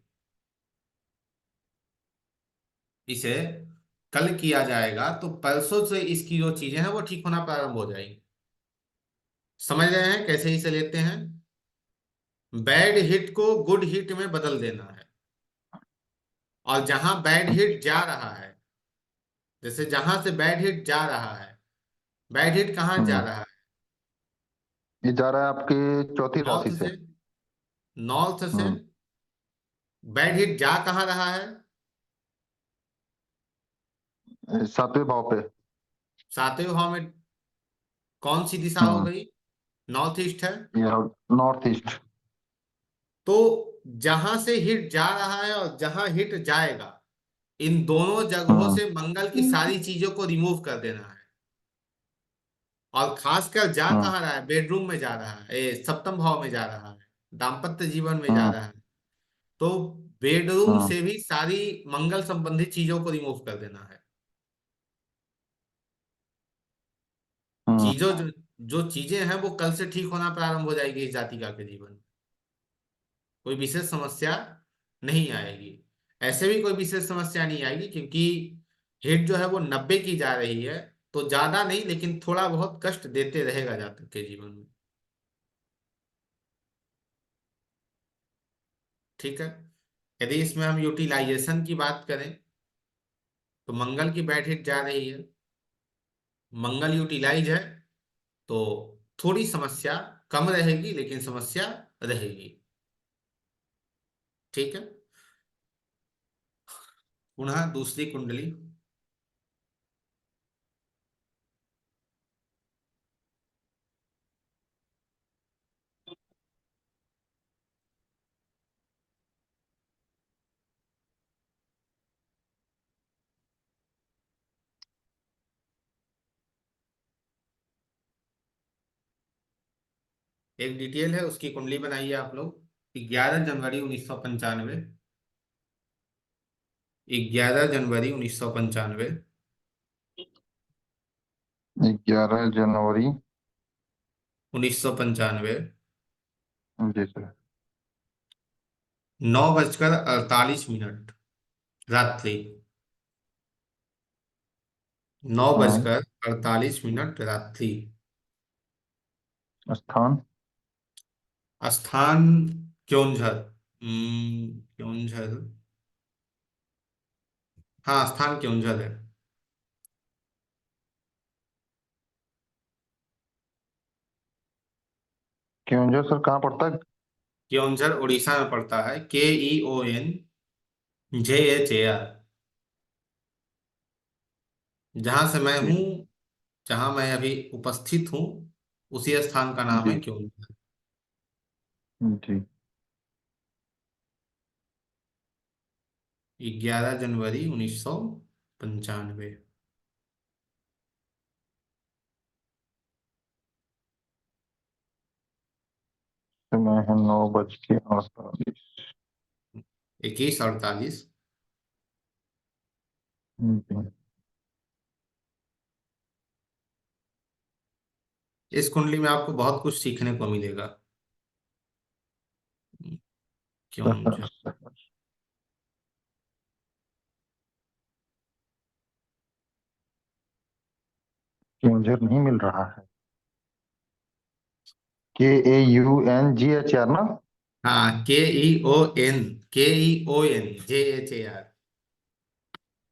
इसे कल किया जाएगा तो परसों से इसकी जो चीजें हैं वो ठीक होना प्रारंभ हो जाएंगी। समझ रहे हैं कैसे इसे लेते हैं, बैड हिट को गुड हिट में बदल देना है। और जहां बैड हिट जा रहा है, जैसे जहां से बैड हिट जा रहा है, बैड हिट कहाँ जा हम्म। रहा है, ये जा रहा है आपके चौथी नॉर्थ राशि से। से, नॉर्थ से। हम्म। बैड हिट जा कहाँ रहा है, 7वें भाव पे। 7वें भाव में। कौन सी दिशा हो हम्म। गई, नॉर्थ ईस्ट है। ये नॉर्थ ईस्ट। तो जहां से हिट जा रहा है और जहां हिट जाएगा, इन दोनों जगहों हम्म। से मंगल की सारी चीजों को रिमूव कर देना है। और खासकर जा हम्म। कहाँ रहा है, बेडरूम में जा रहा है, सप्तम भाव में जा रहा है, दाम्पत्य जीवन में जा हम्म। रहा है। तो बेडरूम हम्म। से भी सारी मंगल संबंधी चीजों को रिमूव कर देना है। हम्म। चीजों जो जो चीजें हैं वो कल से ठीक होना प्रारंभ हो जाएगी इस जातिका के जीवन में। कोई विशेष समस्या नहीं आएगी। ऐसे भी कोई विशेष समस्या नहीं आएगी क्योंकि हिट जो है वो 90 की जा रही है, तो ज्यादा नहीं लेकिन थोड़ा बहुत कष्ट देते रहेगा जातक के जीवन में। ठीक है। यदि इसमें हम यूटिलाइजेशन की बात करें तो मंगल की बैड हिट जा रही है, मंगल यूटिलाइज है, तो थोड़ी समस्या कम रहेगी लेकिन समस्या रहेगी। ठीक है। पुनः दूसरी कुंडली। एक डिटेल है उसकी कुंडली बनाइए आप लोग। 11 जनवरी 1995, 11 जनवरी 1995, 11 जनवरी। 1995, जी सर। 9:48 रात्रि, नौ हाँ। बजकर अड़तालीस मिनट रात्रि। स्थान। स्थान क्योंझर। क्योंझर, हाँ स्थान क्योंझर है। क्योंझर सर कहाँ पड़ता है? क्योंझर उड़ीसा में पड़ता है, KEONJHAR। जहां से मैं जी। हूँ, जहां मैं अभी उपस्थित हूँ, उसी स्थान का नाम है जी। क्योंझर। जी। 11 जनवरी 1995। समय है 9:48। 21:48। जी। इस कुंडली में आपको बहुत कुछ सीखने को मिलेगा। क्यों मुझे मुझे नहीं मिल रहा है। KAUNGHR ना? हाँ, KEON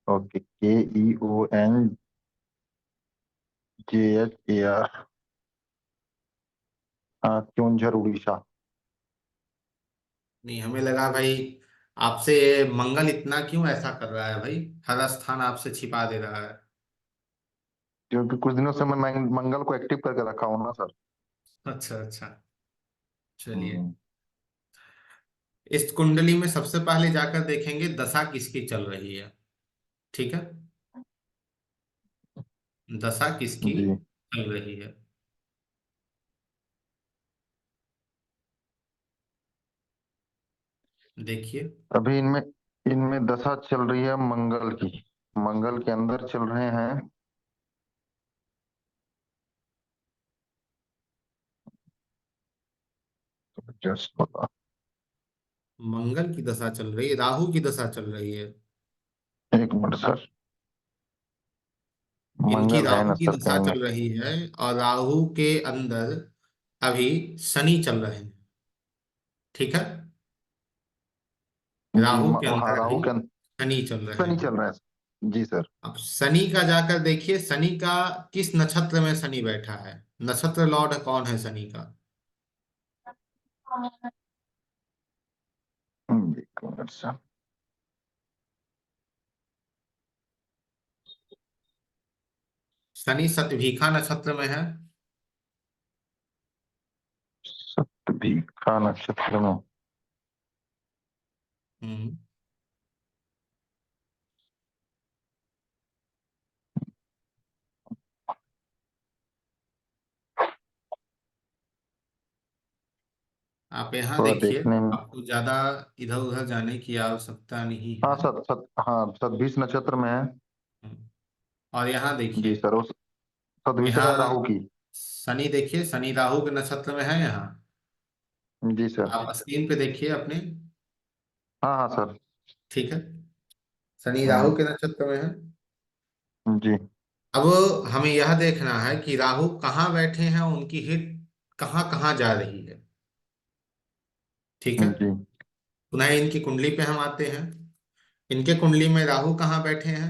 ओके, KEONGHAR। हाँ, क्योंझर उड़ीसा। नहीं, हमें लगा भाई आपसे ये मंगल इतना क्यों ऐसा कर रहा है भाई, हर स्थान आपसे छिपा दे रहा है। क्योंकि कुछ दिनों से मैं मंगल को एक्टिव करके रखा हूँ ना सर। अच्छा अच्छा, चलिए। हम्म, इस कुंडली में सबसे पहले जाकर देखेंगे दशा किसकी चल रही है। ठीक है, दशा किसकी जी। चल रही है। देखिए, अभी इनमें इनमें दशा चल रही है मंगल की। मंगल के अंदर चल रहे हैं। जस्ट पता। मंगल की दशा चल रही है, राहु की दशा चल रही है। एक मिनट सर। इनकी मंगल है राहु ना की सर दशा कहीं में? चल रही है, और राहु के अंदर अभी शनि चल रहे हैं। ठीक है, जी, राहु के हाँ, अंदर राहु अभी के अंदर शनि चल रहे शनि हैं। चल रहा है। जी सर। अब शनि का जाकर देखिए, शनि का किस नक्षत्र में शनि बैठा है, नक्षत्र लॉर्ड कौन है शनि का। एक मिनट सर। शनि शतभिखा नक्षत्र में है। सप्तभिखा नक्षत्र में। हम्म, आप यहाँ थोड़ा देखिए, देखने में। आपको ज्यादा इधर उधर जाने की आवश्यकता नहीं हाँ है। सत सत हाँ, सतभिष नक्षत्र में है। हम्म, और यहाँ जी देखिए, सर, वो सतभिषा है यहाँ राहु की। शनि देखिए, शनि राहु के नक्षत्र में है यहाँ। जी सर। आप स्क्रीन पे देखिए अपने। हाँ हाँ सर। ठीक है, शनि राहु हम्म। के नक्षत्र में है। जी अब हमें यह देखना है कि राहु कहाँ बैठे हैं, उनकी हिट कहाँ कहाँ जा रही है। ठीक है, जी पुनः इनकी कुंडली पे हम आते हैं। इनके कुंडली में राहु कहाँ बैठे हैं,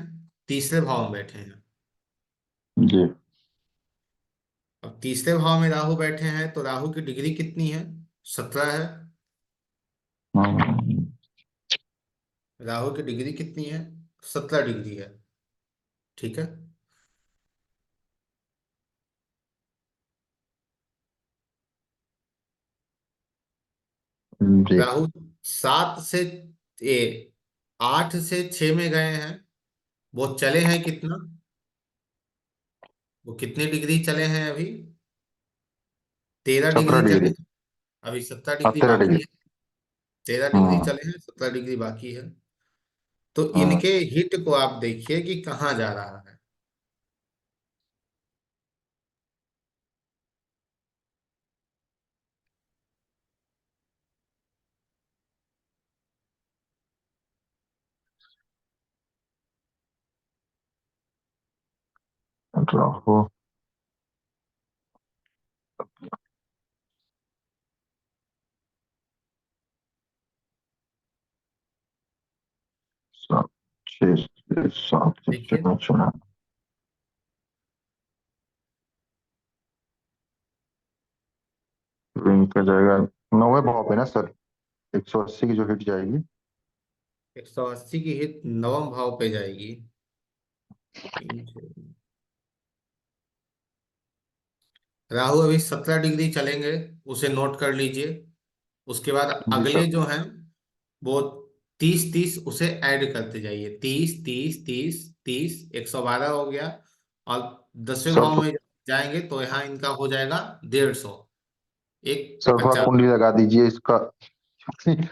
तीसरे भाव में बैठे हैं। जी। अब तीसरे भाव में राहु बैठे हैं तो राहु की डिग्री कितनी है, 17 है। हम्म, राहु की डिग्री कितनी है, 17 डिग्री है। ठीक है, जी। राहु 7 से ए 8 से 6 में गए हैं। वो चले हैं कितना, वो कितनी डिग्री चले हैं अभी, 13 17 डिग्री चले डिग्री। हैं। अभी 17 हाँ, डिग्री 13 बाकी डिग्री। है। 13 डिग्री हम्म। चले हैं, 17 डिग्री बाकी है। तो हम्म। इनके हिट को आप देखिए कि कहाँ जा रहा है। राहु 7 6 7 देखिए, चुना। तो इनका जाएगा 9वें भाव पे ना सर। 180 की जो हिट जाएगी। 180 की हिट नवम भाव पे जाएगी। राहु अभी 17 डिग्री चलेंगे, उसे नोट कर लीजिए। उसके बाद जी अगले सर। जो हैं वो 30 30 उसे ऐड करते जाइए, 30 30 30 30, 112 हो गया। और 10वें सर भाव तो में जाएंगे तो यहाँ इनका हो जाएगा 150, एक सर थोड़ा 50। कुंडली लगा दीजिए इसका।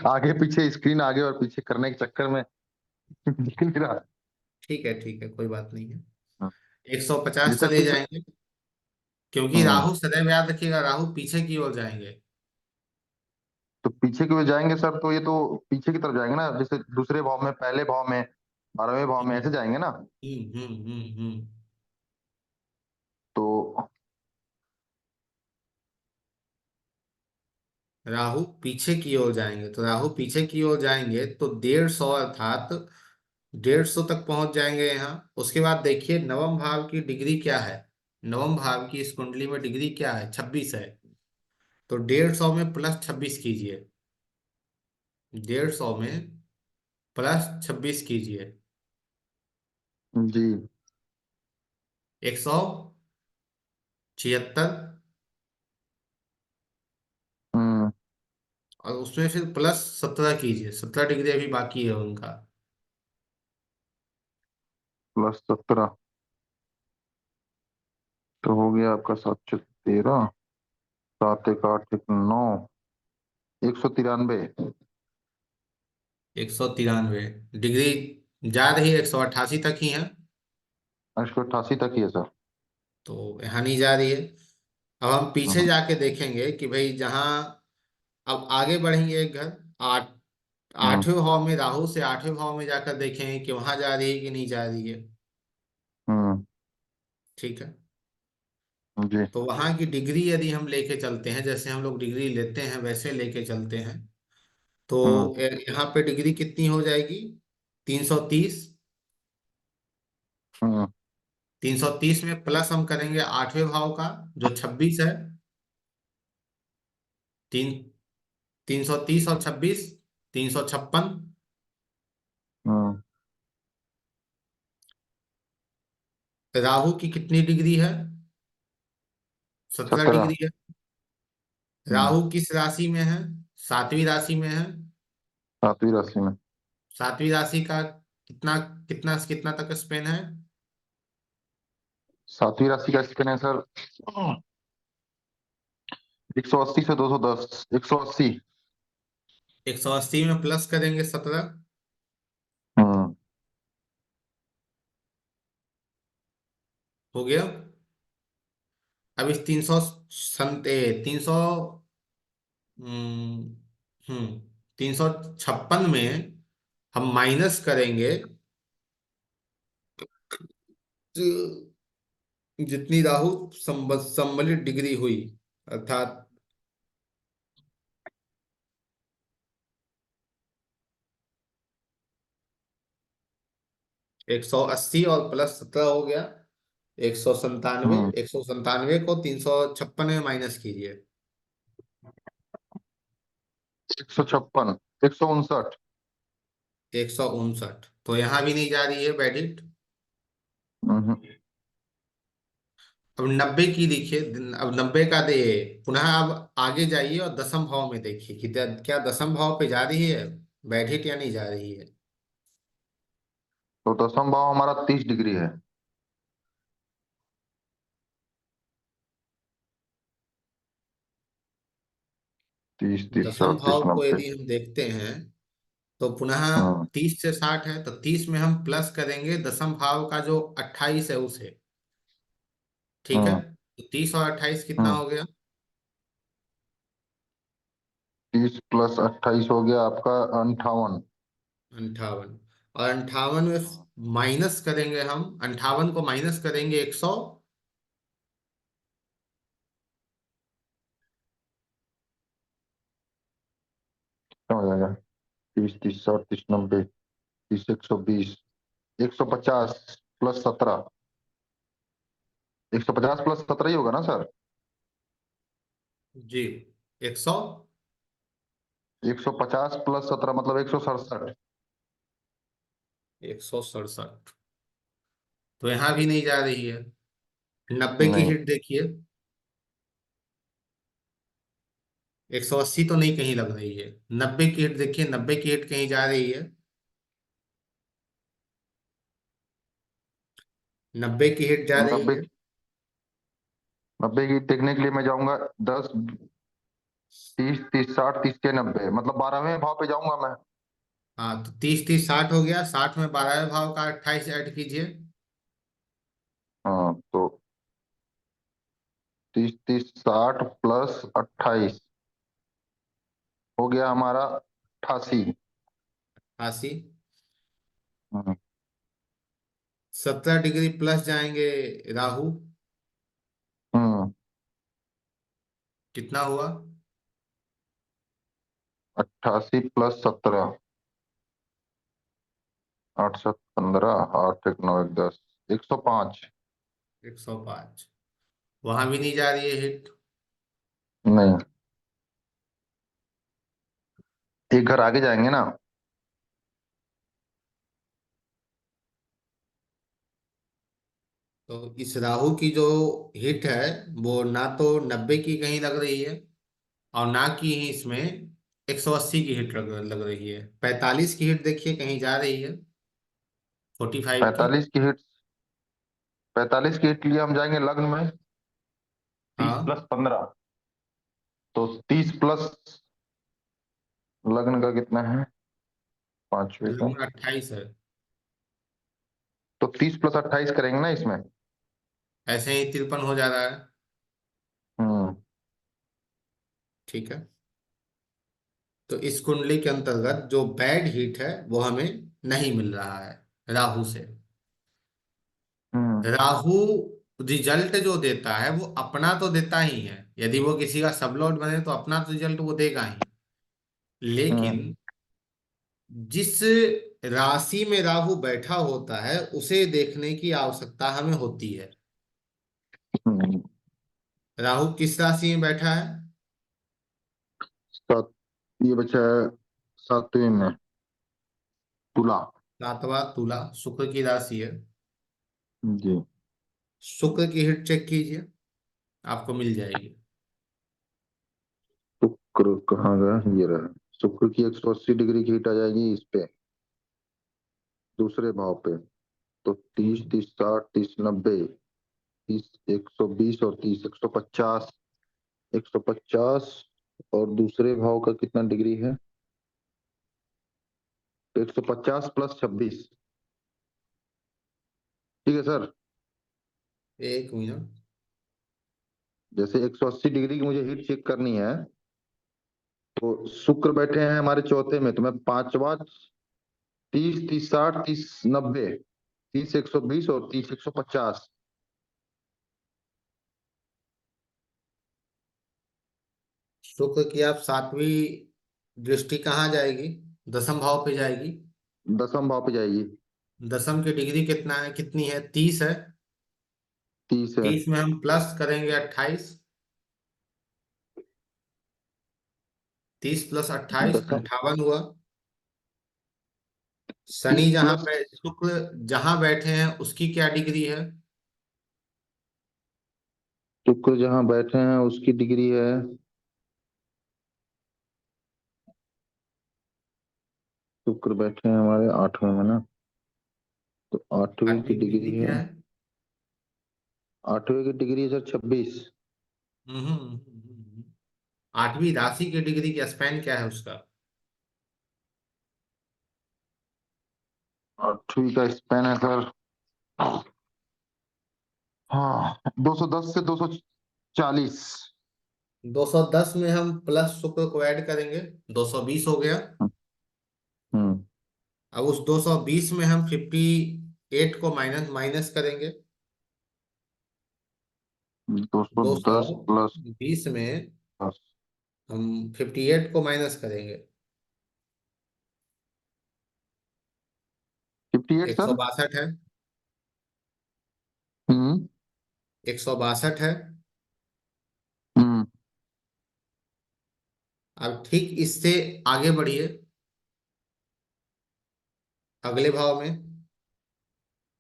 आगे पीछे, स्क्रीन आगे और पीछे करने के चक्कर में निकल नहीं रहा। ठीक है, कोई बात नहीं है। है। जी 150 सर, चले किस? जाएंगे, क्योंकि हम्म। राहु सदैव याद रखिएगा, राहु पीछे की ओर जाएंगे। तो पीछे की ओर जाएंगे सर, तो ये तो पीछे की तरफ जाएंगे ना, जैसे दूसरे भाव में, पहले भाव में, 12वें भाव में, हम्म ऐसे जाएंगे ना। हम्म। तो राहु पीछे की ओर जाएंगे, तो राहु पीछे की ओर जाएंगे तो 150 अर्थात 150 तक पहुंच जाएंगे यहाँ। उसके बाद देखिए नवम भाव की डिग्री क्या है। नवम भाव की इस कुंडली में डिग्री क्या है, 26 है। तो 150 में प्लस 26 कीजिए, 150 में प्लस 26 कीजिए, जी। 176। हम्म। और उसमें फिर प्लस 17 कीजिए, 17 डिग्री अभी बाकी है उनका। +17 तो हो गया आपका 7×13, 7×1 = 8, 193। 193 डिग्री जा रही है, 188 तक ही है। 188 तक ही है सर। तो यहाँ नहीं जा रही है। अब हम पीछे हम्म। जाके देखेंगे कि भाई जहाँ, अब आगे बढ़ेंगे एक घर, आठ, हम्म। 8वें भाव में, राहु से 8वें भाव में जाकर देखेंगे कि वहां जा रही है कि नहीं जा रही है। हम्म। ठीक है। जी। तो वहां की डिग्री यदि हम लेके चलते हैं, जैसे हम लोग डिग्री लेते हैं वैसे लेके चलते हैं, तो हम्म। यहाँ पे डिग्री कितनी हो जाएगी, 330। हम्म। 330 में प्लस हम करेंगे 8वें भाव का जो 26 है। तीन 330 और 26, 356। हम्म। राहु की कितनी डिग्री है, 17 17। डिग्री है। हम्म। राहु किस राशि में है, 7वीं राशि में है। 7वीं राशि में। 7वीं राशि का कितना कितना कितना तक स्पेन है। 7वीं राशि का स्पेन है सर, 180 से 210, 180। 180 में प्लस करेंगे 17, हम्म। हो गया। अब इस 300 हम्म 356 में हम माइनस करेंगे जितनी राहु सम्मिलित डिग्री हुई, अर्थात 180 और प्लस 17 हो गया 197। हम्म। 197 को 356 में माइनस कीजिए, 156, 159। 159। तो यहाँ भी नहीं जा रही है बेडिट। हम्म। अब 90 की देखिए, अब 90 का दे, पुनः अब आगे जाइए और दसम भाव में देखिए कि क्या दसम भाव पे जा रही है बैठिट या नहीं जा रही है। तो दसम भाव हमारा 30 डिग्री है। 30, 30, दसम 38, भाव को 90। यदि हम देखते हैं तो पुनः हम्म। 30 से 60 है, तो 30 में हम प्लस करेंगे दसम भाव का जो 28 है उसे। ठीक है। हम्म। तो 30 और 28 कितना हम्म। हो गया, 30 + 28 हो गया आपका 58। 58। और 58 में माइनस करेंगे हम, 58 को माइनस करेंगे 100। क्या हो जाएगा? 30, 30, 60, 30, 90, 30, 120, 150 +17। 150 + 17 ही होगा ना सर? जी, 100, 150 + 17 मतलब 167। 167। तो यहां भी नहीं जा रही है। 90 की नहीं। हिट देखिए, 180 तो नहीं कहीं लग रही है। 90 की हिट देखिए, 90 की हिट कहीं जा रही है। 90 की हिट जा रही 90, है। 90 की देखने के लिए मैं जाऊंगा 10, 30, 30, 60, 30 के 90, मतलब 12वें भाव पे जाऊंगा मैं। हाँ, तो 30 30 60 हो गया, 60 में 12वें भाव का 28 ऐड कीजिए। हाँ, तो 30, 30, 60 + 28। हो गया हमारा 88। 80। हम्म 17 डिग्री प्लस जाएंगे राहु, हम्म, कितना हुआ? 88 प्लस 17, 8 7 15, 8 1 9 1 10, 105। 105। वहां भी नहीं जा रही है हिट। नहीं, एक घर आगे जाएंगे ना। तो इस राहु की जो हिट है वो ना तो 90 की कहीं लग रही है, और ना की ही इसमें 180 की हिट लग रही है। 45 की हिट देखिए कहीं जा रही है, 45 की। 45 की हिट, 45 की हिट लिए हम जाएंगे लग्न में। 30 हाँ, प्लस 15, तो 30 प्लस लग्न का कितना है, पांचवे का। लगभग 28 है। तो 30 प्लस 28 करेंगे ना इसमें। ऐसे ही 53 हो जा रहा है। हम्म ठीक है। तो इस कुंडली के अंतर्गत जो बैड हीट है वो हमें नहीं मिल रहा है राहु से। हम्म राहु रिजल्ट जो देता है वो अपना तो देता ही है, यदि वो किसी का सबलॉर्ड बने तो अपना तो रिजल्ट वो देगा ही। लेकिन हम्म जिस राशि में राहु बैठा होता है उसे देखने की आवश्यकता हमें होती है। हम्म। राहु किस राशि में बैठा है? सात, ये बचा है 7वें में, तुला। सातवां तुला शुक्र की राशि है। जी। शुक्र की हिट चेक कीजिए, आपको मिल जाएगी। शुक्र कहाँ गया, ये रहा। शुक्र की 180 डिग्री की हिट आ जाएगी इस पे, दूसरे भाव पे। तो 30 हम्म। 30 60 30 90, 30 120 और 30 150, 150। और दूसरे भाव का कितना डिग्री है, तो 150 प्लस 26। ठीक है सर। एक मिनट। जैसे 180 डिग्री की मुझे हीट चेक करनी है, तो शुक्र बैठे हैं हमारे चौथे में, तो मैं पांचवा, 30 30 60 30 90, 30 120 और 30 150। शुक्र की आप सातवीं दृष्टि कहाँ जाएगी? दसम भाव पे जाएगी। दसम भाव पे जाएगी। दसम की डिग्री कितना है, कितनी है? 30 है। 30 है। 30 में हम प्लस करेंगे 28। 30 प्लस 28 दसम 58 हुआ। शनि 30 जहां प्लस, शुक्र जहां बैठे हैं उसकी क्या डिग्री है? शुक्र जहां बैठे हैं उसकी डिग्री है, शुक्र बैठे हैं हमारे 8वें में ना, तो 8वीं की आठवीं की डिग्री डिग्री है, क्या है? 8वीं की डिग्री है सर 26। आठवीं राशि की डिग्री की स्पैन क्या है उसका? 8वीं का स्पेन है सर, हाँ, 210 से 240। 210 में हम प्लस शुक्र को ऐड करेंगे, 220 हो गया। हम्म अब उस 220 में हम 58 को माइनस माइनस करेंगे। 210 प्लस 220 में 10, हम 58 को माइनस करेंगे। 58 सर। 162 है। हम्म 162 है। हम्म अब ठीक इससे आगे बढ़िए, अगले भाव में,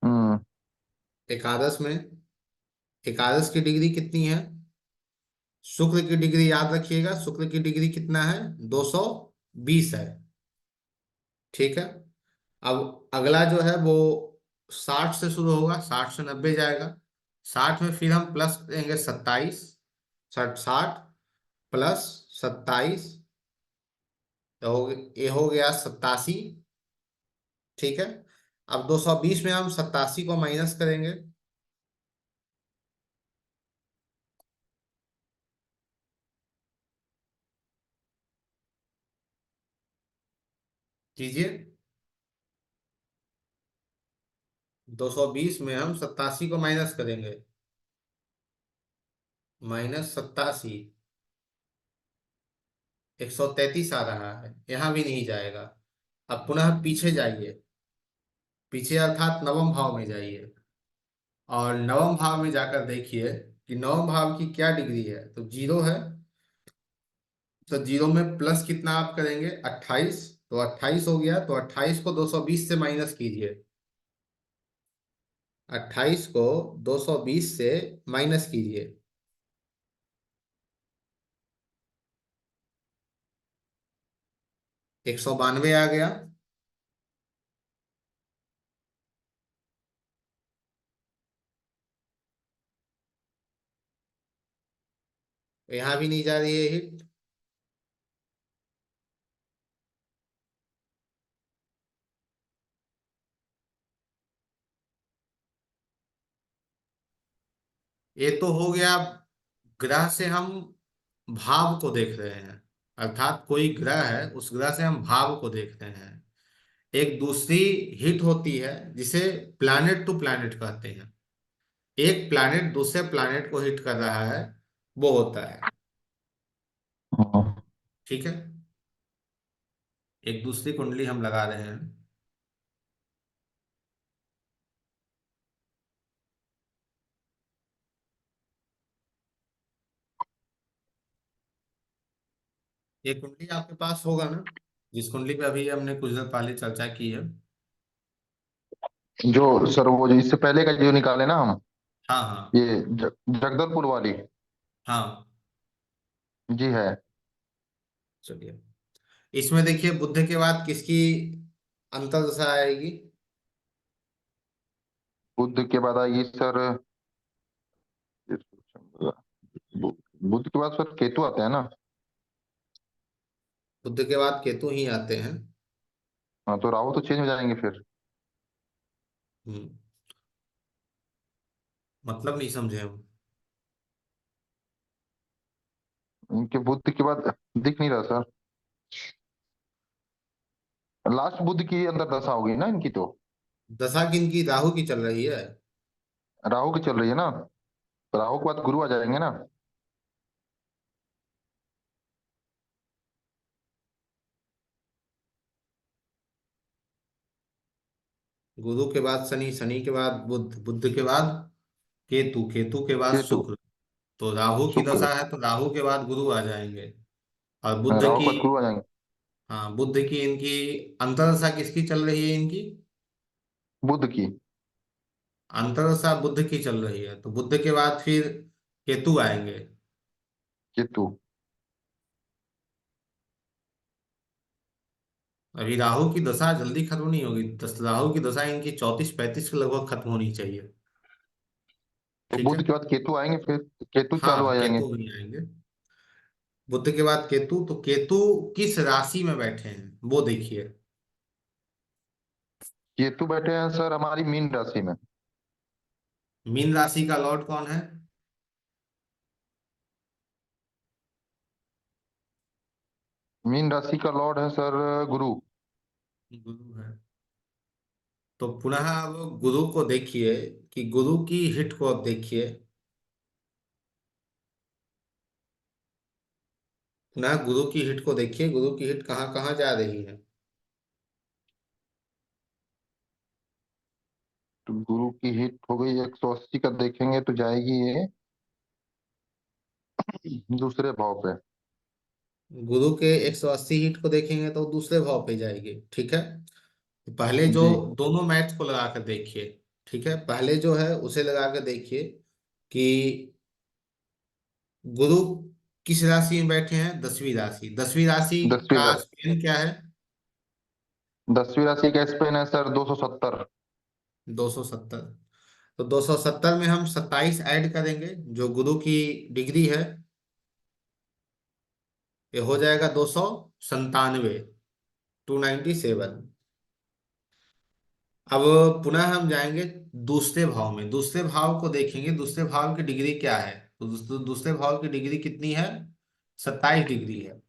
हम्म एकादश में। एकादश की डिग्री कितनी है? शुक्र की डिग्री याद रखिएगा, शुक्र की डिग्री कितना है? 220 है। ठीक है। अब अगला जो है वो 60 से शुरू होगा, 60 से 90 जाएगा। 60 में फिर हम प्लस करेंगे 27। 60 प्लस 27, तो ये हो गया 87। ठीक है। अब 220 में हम 87 को माइनस करेंगे। कीजिए। 220 में हम 87 को माइनस करेंगे, -87, 133 आ रहा है, यहां भी नहीं जाएगा। अब पुनः पीछे जाइए, पीछे अर्थात नवम भाव में जाइए, और नवम भाव में जाकर देखिए कि नवम भाव की क्या डिग्री है। तो जीरो है, तो जीरो में प्लस कितना आप करेंगे, 28, तो 28 हो गया। तो 28 को 220 से माइनस कीजिए, 28 को 220 से माइनस कीजिए, 192 आ गया। यहाँ भी नहीं जा रही है हिट। ये तो हो गया, ग्रह से हम भाव को देख रहे हैं, अर्थात कोई ग्रह है, उस ग्रह से हम भाव को देख रहे हैं। एक दूसरी हिट होती है जिसे प्लैनेट टू प्लैनेट कहते हैं। एक प्लैनेट दूसरे प्लैनेट को हिट कर रहा है, वो होता है। हाँ। ठीक है, एक दूसरी कुंडली हम लगा रहे हैं। ये कुंडली आपके पास होगा ना, जिस कुंडली पे अभी हमने कुछ देर पहले चर्चा की है। जो सर वो जो इससे पहले का जो निकाले ना हम, हाँ हाँ। ये जगदलपुर वाली। हाँ, जी है। चलिए, इसमें देखिए बुध के बाद किसकी अंतर्दशा आएगी। बुध के बाद आएगी सर, बुध के बाद सर केतु आते हैं ना। बुध के बाद केतु ही आते हैं। हाँ, तो राहु तो चेंज हो जाएंगे फिर। हम्म, मतलब नहीं समझे हम। इनके बुध के बाद दिख नहीं रहा सर। लास्ट बुध की अंदर दशा होगी ना इनकी तो। दशा किनकी, राहु की चल रही है। राहु की चल रही है ना, तो राहु के बाद गुरु आ जाएंगे ना। गुरु के बाद शनि, शनि के बाद बुध, बुध के बाद केतु, केतु के बाद केतु। शुक्र। तो राहु की शुक्र। दशा है, तो राहु के बाद गुरु आ जाएंगे। और बुध राहु की, के बाद गुरु आ जाएंगे। हाँ बुध की इनकी अंतर्दशा किसकी चल रही है इनकी। बुध की। अंतर्दशा बुध की चल रही है, तो बुध के बाद फिर केतु आएंगे। केतु। अभी राहु की दशा जल्दी खत्म नहीं होगी, राहु की दशा इनकी 34-35 के लगभग खत्म होनी चाहिए। तो ठीक है। बुध के बाद केतु आएंगे फिर, केतु चालू आ हाँ, जाएंगे। केतु भी आएंगे। बुध के बाद केतु, तो केतु किस राशि में बैठे हैं वो देखिए। केतु बैठे हैं सर हमारी मीन राशि में। मीन राशि का लॉर्ड कौन है। मीन राशि का लॉर्ड है सर गुरु। गुरु है। तो पुनः अब गुरु को देखिए, कि गुरु की हिट को अब देखिए। पुनः गुरु की हिट को देखिए, गुरु की हिट कहाँ कहाँ जा रही है। तो गुरु की हिट हो गई 180 का, देखेंगे तो जाएगी ये दूसरे भाव पे। गुरु के 180 हिट को देखेंगे तो दूसरे भाव पे जाएगी। ठीक है, तो पहले जो जी। दोनों मैच को लगा कर देखिए। ठीक है, पहले जो है उसे लगा कर देखिए कि गुरु किस राशि में बैठे हैं, 10वीं राशि। 10वीं राशि 10वीं का रा- स्पेन क्या है, 10वीं राशि का स्पेन है सर 270। 270। तो 270 में हम 27 ऐड करेंगे, जो गुरु की डिग्री है। ये हो जाएगा 297, 297। अब पुनः हम जाएंगे दूसरे भाव में, दूसरे भाव को देखेंगे, दूसरे भाव की डिग्री क्या है। तो दूसरे भाव की डिग्री कितनी है, 27 डिग्री है।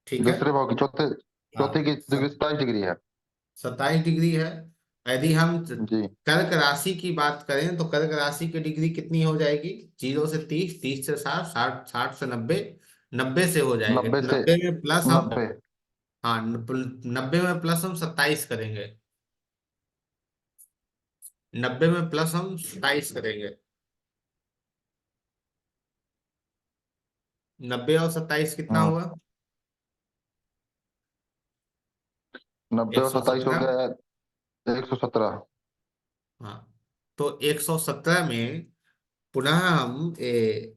ठीक है। दूसरे भाव की चौथे। चौथे की डिग्री हाँ, 27 डिग्री है। 27 डिग्री है। यदि हम जी। कर्क राशि की बात करें तो कर्क राशि की डिग्री कितनी हो जाएगी? 0 से 30, 30 से 60, 60, 60 से 90, 90 से हो जाएगा। 90 से 90 में प्लस हम, 90। हाँ, 90 में प्लस हम 27 करेंगे। 90 में प्लस हम 27 करेंगे। 90 और 27 कितना हम्म। हुआ? 90 एक और सौ 27 हो सत्रह गया 117। हाँ, तो 117 में पुनः हम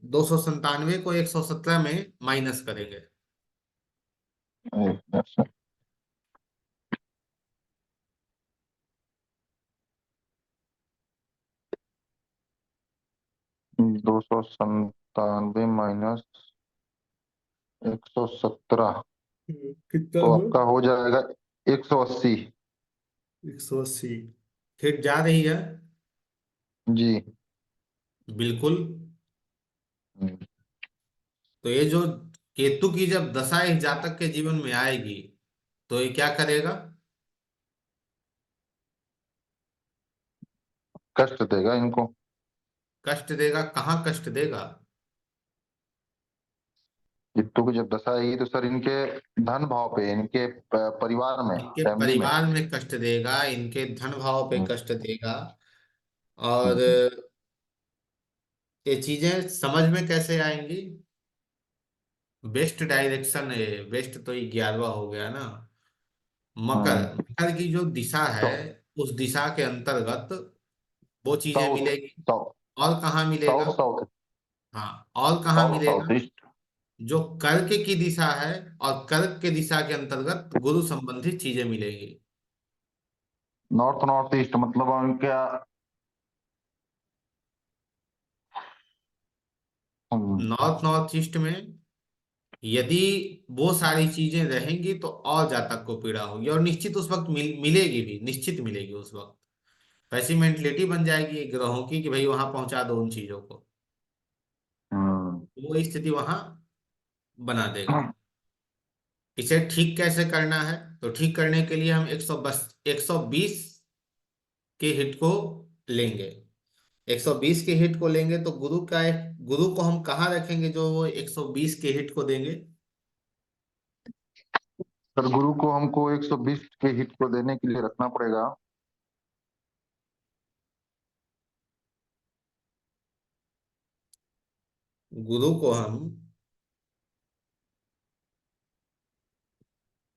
297 को 117 में माइनस करेंगे। 297 माइनस 117, कितना तो हुआ? आपका हो जाएगा 180। 180 हिट जा रही है। जी। बिल्कुल। हम्म, तो ये जो केतु की जब दशा इस जातक के जीवन में आएगी तो ये क्या करेगा? कष्ट देगा इनको। कष्ट देगा। कहाँ कष्ट देगा? जित्तू की जब दशा आएगी तो सर इनके धन भाव पे, इनके परिवार में, इनके फैमिली में। परिवार में कष्ट देगा, इनके धन भाव पे हम्म, कष्ट देगा। और हम्म, ये चीजें समझ में कैसे आएंगी? बेस्ट डायरेक्शन है। बेस्ट तो 11वां हो गया ना। मकर, हम्म। मकर की जो दिशा है, साउथ, उस दिशा के अंतर्गत वो चीजें साउथ, मिलेगी। साउथ, और कहाँ मिलेगा? साउथ, साउथ, हाँ, और कहाँ साउथ, मिलेगा? South east. जो कर्क की दिशा है, और कर्क के दिशा के अंतर्गत गुरु संबंधित चीजें मिलेंगी। नॉर्थ, नॉर्थ ईस्ट मतलब उनका। हम्म, नॉर्थ नॉर्थ ईस्ट में यदि वो सारी चीजें रहेंगी तो और जातक को पीड़ा होगी, और निश्चित उस वक्त मिलेगी भी, निश्चित मिलेगी उस वक्त। वैसी मेंटलिटी बन जाएगी ग्रहों की कि भाई वहां पहुंचा दो उन चीजों को। हम्म, वो स्थिति वहां बना देगा। इसे ठीक कैसे करना है? तो ठीक करने के लिए हम 120 के हिट को लेंगे। 120 के हिट को लेंगे तो गुरु को हम कहाँ रखेंगे जो वो 120 के हिट को देंगे? सर गुरु को हमको 120 के हिट को देने के लिए रखना पड़ेगा। गुरु को हम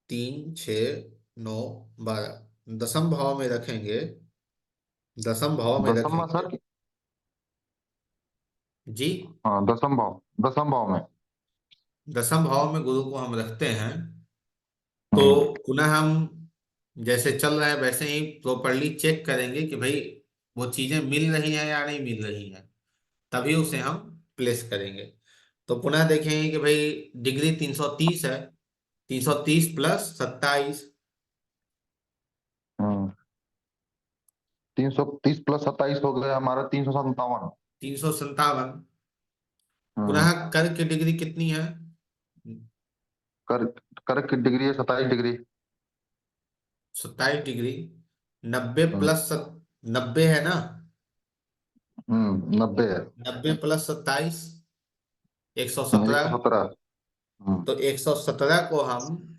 3, 6, 9, 12 दसम भाव में रखेंगे। दसम भाव में दसम में रखेंगे। सर। जी। हाँ, दसम भाव, दसम भाव में। दसम भाव में गुरु को हम रखते हैं। तो हम्म, पुनः हम जैसे चल रहा है वैसे ही प्रॉपरली चेक करेंगे कि भाई वो चीजें मिल रही हैं या नहीं मिल रही हैं। तभी उसे हम प्लेस करेंगे। तो पुनः देखेंगे कि भाई डिग्री 330 है। 330 प्लस 27, हम्म। 330 प्लस 27 हो गया हमारा 357। 357। हम्म। पुनः कर की डिग्री कितनी है? कर कर की डिग्री है 27 डिग्री। 27 डिग्री। 90 हम्म, प्लस 90 है ना? 90 है। 90 प्लस 27, एक सौ एक सौ सत्रह सत्रह तो 117 को हम,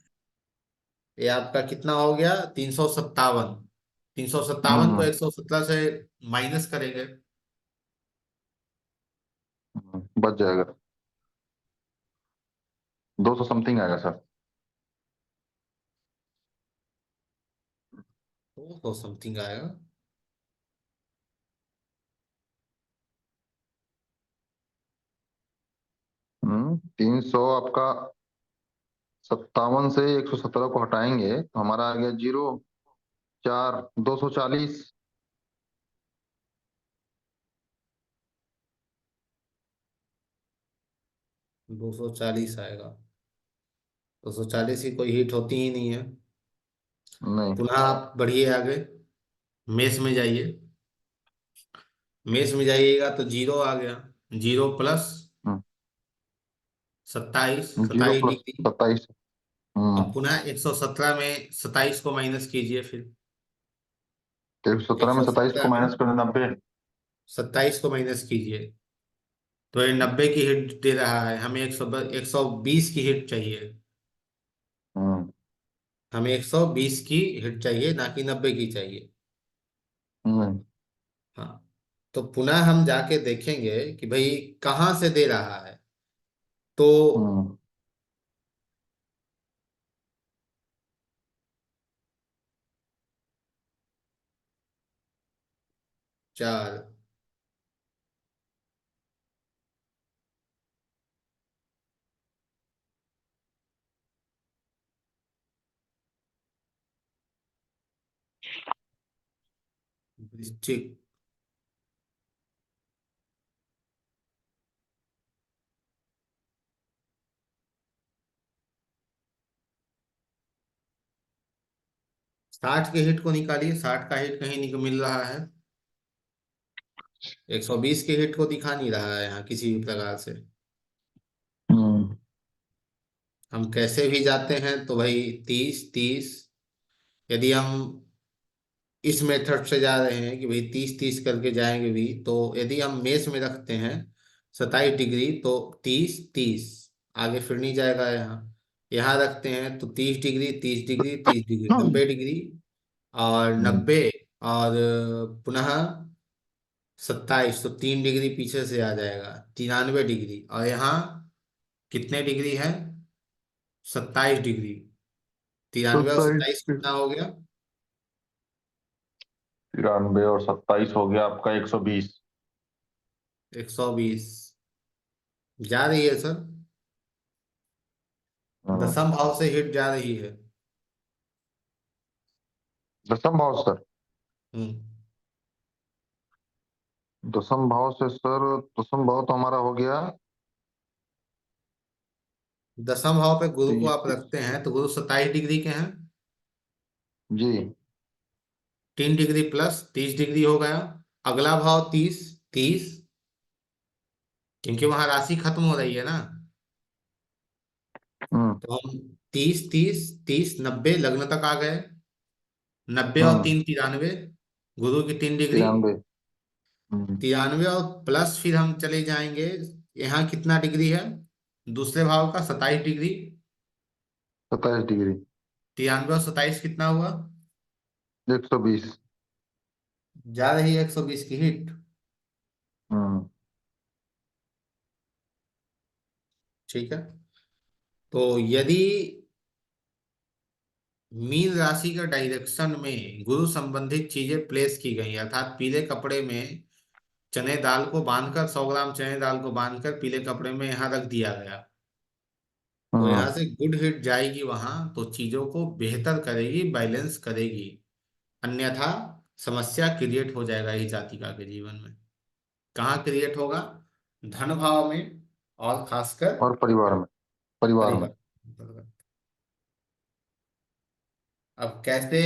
ये आपका कितना हो गया? 357। 357 को हम्म, 117 से माइनस करेंगे। बच जाएगा। 200 समथिंग आएगा सर। तो समथिंग आएगा। 300 आपका 57 से 117 को हटाएंगे तो हमारा आ गया 0, 4, 240। 240 आएगा। 240 की कोई हिट होती ही नहीं है। नहीं। पुनः आप बढ़िए आगे, मेष में जाइए। मेष में जाइएगा तो जीरो आ गया। Zero plus 27, zero 27 plus degree 27। अब पुनः 117 में 27 को माइनस कीजिए फिर। 117 में 27 को 117 में माइनस कर 90। 27 को माइनस कीजिए तो ये 90 की हिट दे रहा है। हमें 120 की हिट चाहिए। हम्म। हमें 120 की हिट चाहिए, ना कि 90 की चाहिए। हम्म। हाँ, तो पुनः हम जाके देखेंगे कि भाई कहाँ से दे रहा है। तो हम्म। 4, वृश्चिक, साठ के हिट को निकालिए। 60 का हिट कहीं नहीं मिल रहा है। 120 के हिट को दिखा नहीं रहा है यहाँ किसी भी प्रकार से। हम्म। हम कैसे भी जाते हैं तो भाई 30 30, यदि हम इस मेथड से जा रहे हैं कि भाई 30 30 करके जाएंगे भी, तो यदि हम मेष में रखते हैं 27 डिग्री, तो 30 30 आगे फिर नहीं जाएगा। यहाँ यहाँ रखते हैं तो 30 डिग्री 30 डिग्री 30 डिग्री, हम्म। 90 डिग्री और हम्म। 90 और पुनः 27, तो 3 डिग्री पीछे से आ जाएगा, 93 डिग्री। और यहाँ कितने डिग्री है? 27 डिग्री। 93 और 27। 27 कितना हो गया? 93 और 27 हो गया आपका 120। 120 जा रही है सर। हम्म। दसम भाव से हिट जा रही है। दसम भाव सर। हम्म। दसम भाव से सर, दसम भाव तो हमारा हो गया दसम भाव पे गुरु को आप 30। रखते हैं तो गुरु 27 डिग्री के हैं। जी। 3 डिग्री प्लस 30 डिग्री हो गया। अगला भाव 30 30, क्योंकि वहां राशि खत्म हो रही है ना। हम्म। तो हम 30 30 30 90 लग्न तक आ गए। 90 और हम्म। 3 93, गुरु की 3 डिग्री। 93। हम्म। 93 और प्लस फिर हम चले जाएंगे। यहाँ कितना डिग्री है दूसरे भाव का? 27 डिग्री। 27 डिग्री। 93 और 27 कितना हुआ? 120। जा रही है 120 की हिट। हम्म। ठीक है। तो यदि मीन राशि के डायरेक्शन में गुरु संबंधित चीजें प्लेस की गई, अर्थात पीले कपड़े में चने दाल को बांधकर, 100 ग्राम चने दाल को बांधकर पीले कपड़े में यहाँ रख दिया गया, तो यहाँ हम्म। से गुड हिट जाएगी वहां, तो चीजों को बेहतर करेगी, बैलेंस करेगी। अन्यथा समस्या क्रिएट हो जाएगा इस जातिका के जीवन में। कहाँ क्रिएट होगा? धन भाव में, और खासकर और परिवार में। परिवार में। परिवार। अब कैसे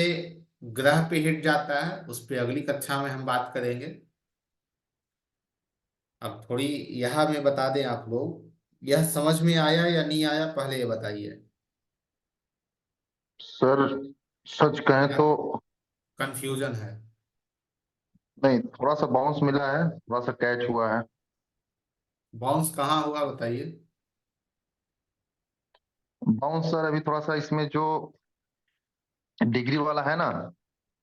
ग्रह पे हिट जाता है उस पे अगली कक्षा में हम बात करेंगे। अब थोड़ी यह में बता दें आप लोग, यह समझ में आया या नहीं आया पहले ये बताइए। सर सच कहें या तो कंफ्यूजन है? नहीं, थोड़ा सा बाउंस मिला है, थोड़ा सा कैच हुआ है। बाउंस कहाँ हुआ बताइए। बाउंस सर अभी थोड़ा सा इसमें जो डिग्री वाला है ना,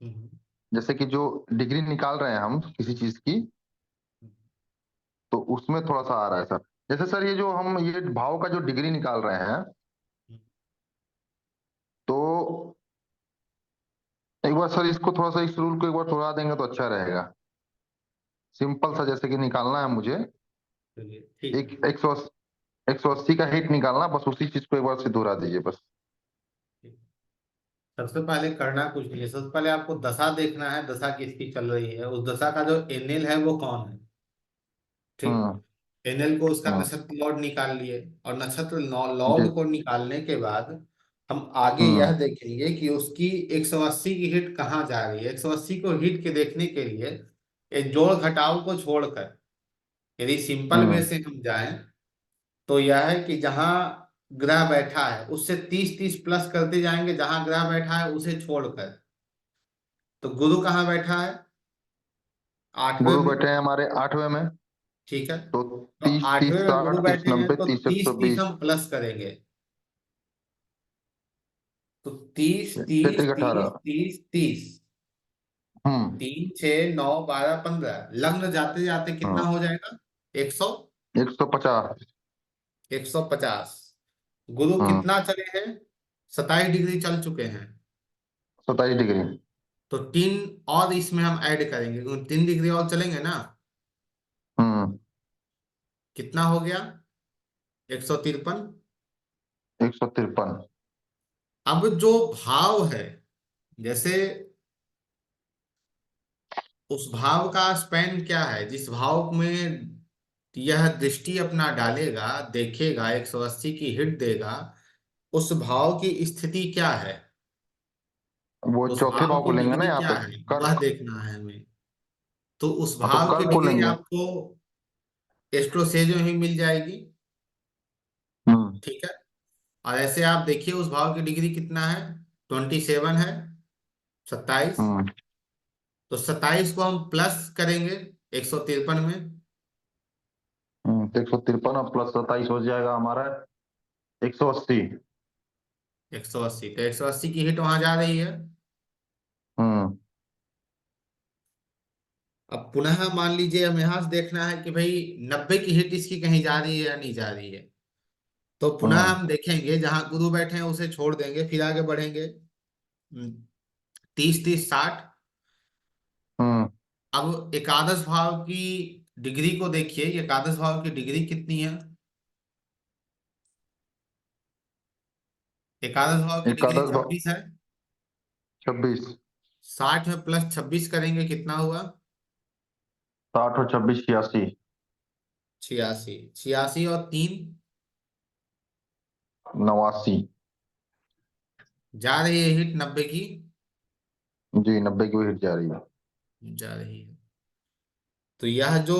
हम्म, जैसे कि जो डिग्री निकाल रहे हैं हम किसी चीज की, तो उसमें थोड़ा सा आ रहा है सर। जैसे सर ये जो हम ये भाव का जो डिग्री निकाल रहे हैं, तो एक बार सर इसको थोड़ा सा, इस रूल को एक बार दोहरा देंगे तो अच्छा रहेगा। सिंपल सा जैसे कि निकालना है मुझे, चलिए ठीक एक है। 180 का हिट निकालना, बस उसी चीज को एक बार से दोहरा दीजिए बस। ठीक। सबसे पहले करना कुछ नहीं है, सबसे पहले आपको दशा देखना है, दशा किसकी चल रही है, उस दशा का जो एनएल है वो कौन है। ठीक। हम्म। एनएल को उसका हम्म। नक्षत्र लॉर्ड निकाल लिए, और नक्षत्र जी। लॉर्ड को निकालने के बाद हम आगे यह हम्म। देखेंगे कि उसकी 180 की हिट कहाँ जा रही है। 180 को हिट के देखने के लिए एक जोड़ घटाव को छोड़कर यदि सिंपल वे हम्म। से हम जाएं, तो यह है कि जहां ग्रह बैठा है उससे 30-30 प्लस करते जाएंगे, जहां ग्रह बैठा है उसे छोड़कर। तो गुरु कहाँ बैठा है? 8वें गुरु में। बैठे हैं हमारे 8वें में। ठीक है, तो तो 30 30 8वें में गुरु 60 30 बैठे हैं 90 तो 30 30 30 120। हम प्लस करेंगे। तो 30 30 33 30 18। 30 30, हम्म 3 6 9 12 15, लग्न जाते जाते कितना हाँ हो जाएगा? 100, 150। 150। गुरु हम्म कितना चले हैं? 27 डिग्री चल चुके हैं। 27 डिग्री। तो 3 और इसमें हम ऐड करेंगे, क्योंकि 3 डिग्री और चलेंगे ना। हम्म कितना हो गया? 153। 153। अब जो भाव है, जैसे उस भाव का स्पैन क्या है, जिस भाव में यह दृष्टि अपना डालेगा, देखेगा, 180 की हिट देगा, उस भाव की स्थिति क्या है, वो उस चौथे भाव भाव को की लेंगे ना डिग्री यहाँ क्या पे। है, वह कर्क। देखना है हमें। तो उस हाँ तो भाव की कर्क को डिग्री लेंगे। आपको एस्ट्रोसेज में ही मिल जाएगी। हम्म ठीक है, और ऐसे आप देखिए उस भाव की डिग्री कितना है, 27 है, 27। हम्म तो 27 को हम प्लस करेंगे 153 में। 153 और प्लस 27 हो जाएगा हमारा 180। 180, तो 180 की हिट वहां जा रही है। हम्म अब पुनः मान लीजिए हमें यहां से देखना है कि भाई 90 की हिट इसकी कहीं जा रही है या नहीं जा रही है। तो पुनः हम्म हम देखेंगे, जहां गुरु बैठे हैं उसे छोड़ देंगे, फिर आगे बढ़ेंगे। 30 30 60। हम्म अब एकादश भाव की डिग्री को देखिए, एकादश भाव की डिग्री कितनी है? एकादश भाव की डिग्री एकादश भाव 26 है। 26। 60 में प्लस 26 करेंगे, कितना हुआ? 60 और 26 86। 86। 86 और 3, 89। जा रही है हिट 90 की, जी 90 की भी हिट जा रही है। जा रही है। तो यह जो,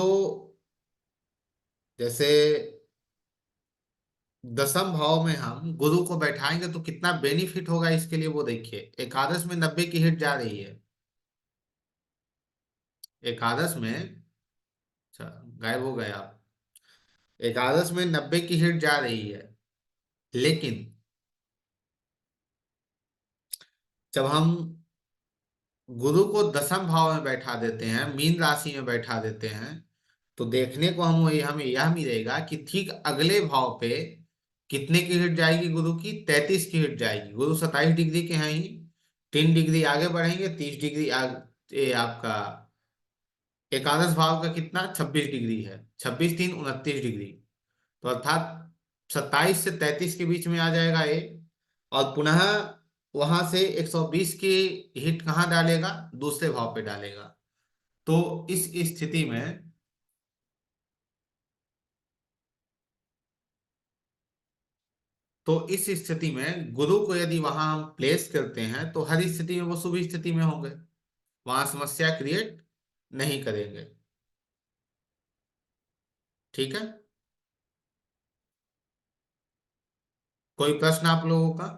जैसे दसम भाव में हम गुरु को बैठाएंगे तो कितना बेनिफिट होगा इसके लिए, वो देखिए। एकादश में 90 की हिट जा रही है, एकादश में। अच्छा, गायब हो गए आप। एकादश में 90 की हिट जा रही है, लेकिन जब हम गुरु को दसम भाव में बैठा देते हैं, मीन राशि में बैठा देते हैं, तो देखने को हमें यह मिलेगा कि ठीक अगले भाव पे कितने की हिट जाएगी गुरु की? 33 की हिट जाएगी। गुरु 27 डिग्री के हैं ही, 3 डिग्री आगे बढ़ेंगे, 30 डिग्री आपका एकादश भाव का कितना? 26 डिग्री है। 26 3 29 डिग्री। तो अर्थात 27 से 33 के बीच में आ जाएगा ये। और पुनः वहां से 120 की हिट कहाँ डालेगा? दूसरे भाव पे डालेगा। तो इस स्थिति में, तो इस स्थिति में गुरु को यदि वहां हम प्लेस करते हैं तो हर स्थिति में वो शुभ स्थिति में होंगे, वहां समस्या क्रिएट नहीं करेंगे। ठीक है, कोई प्रश्न आप लोगों का?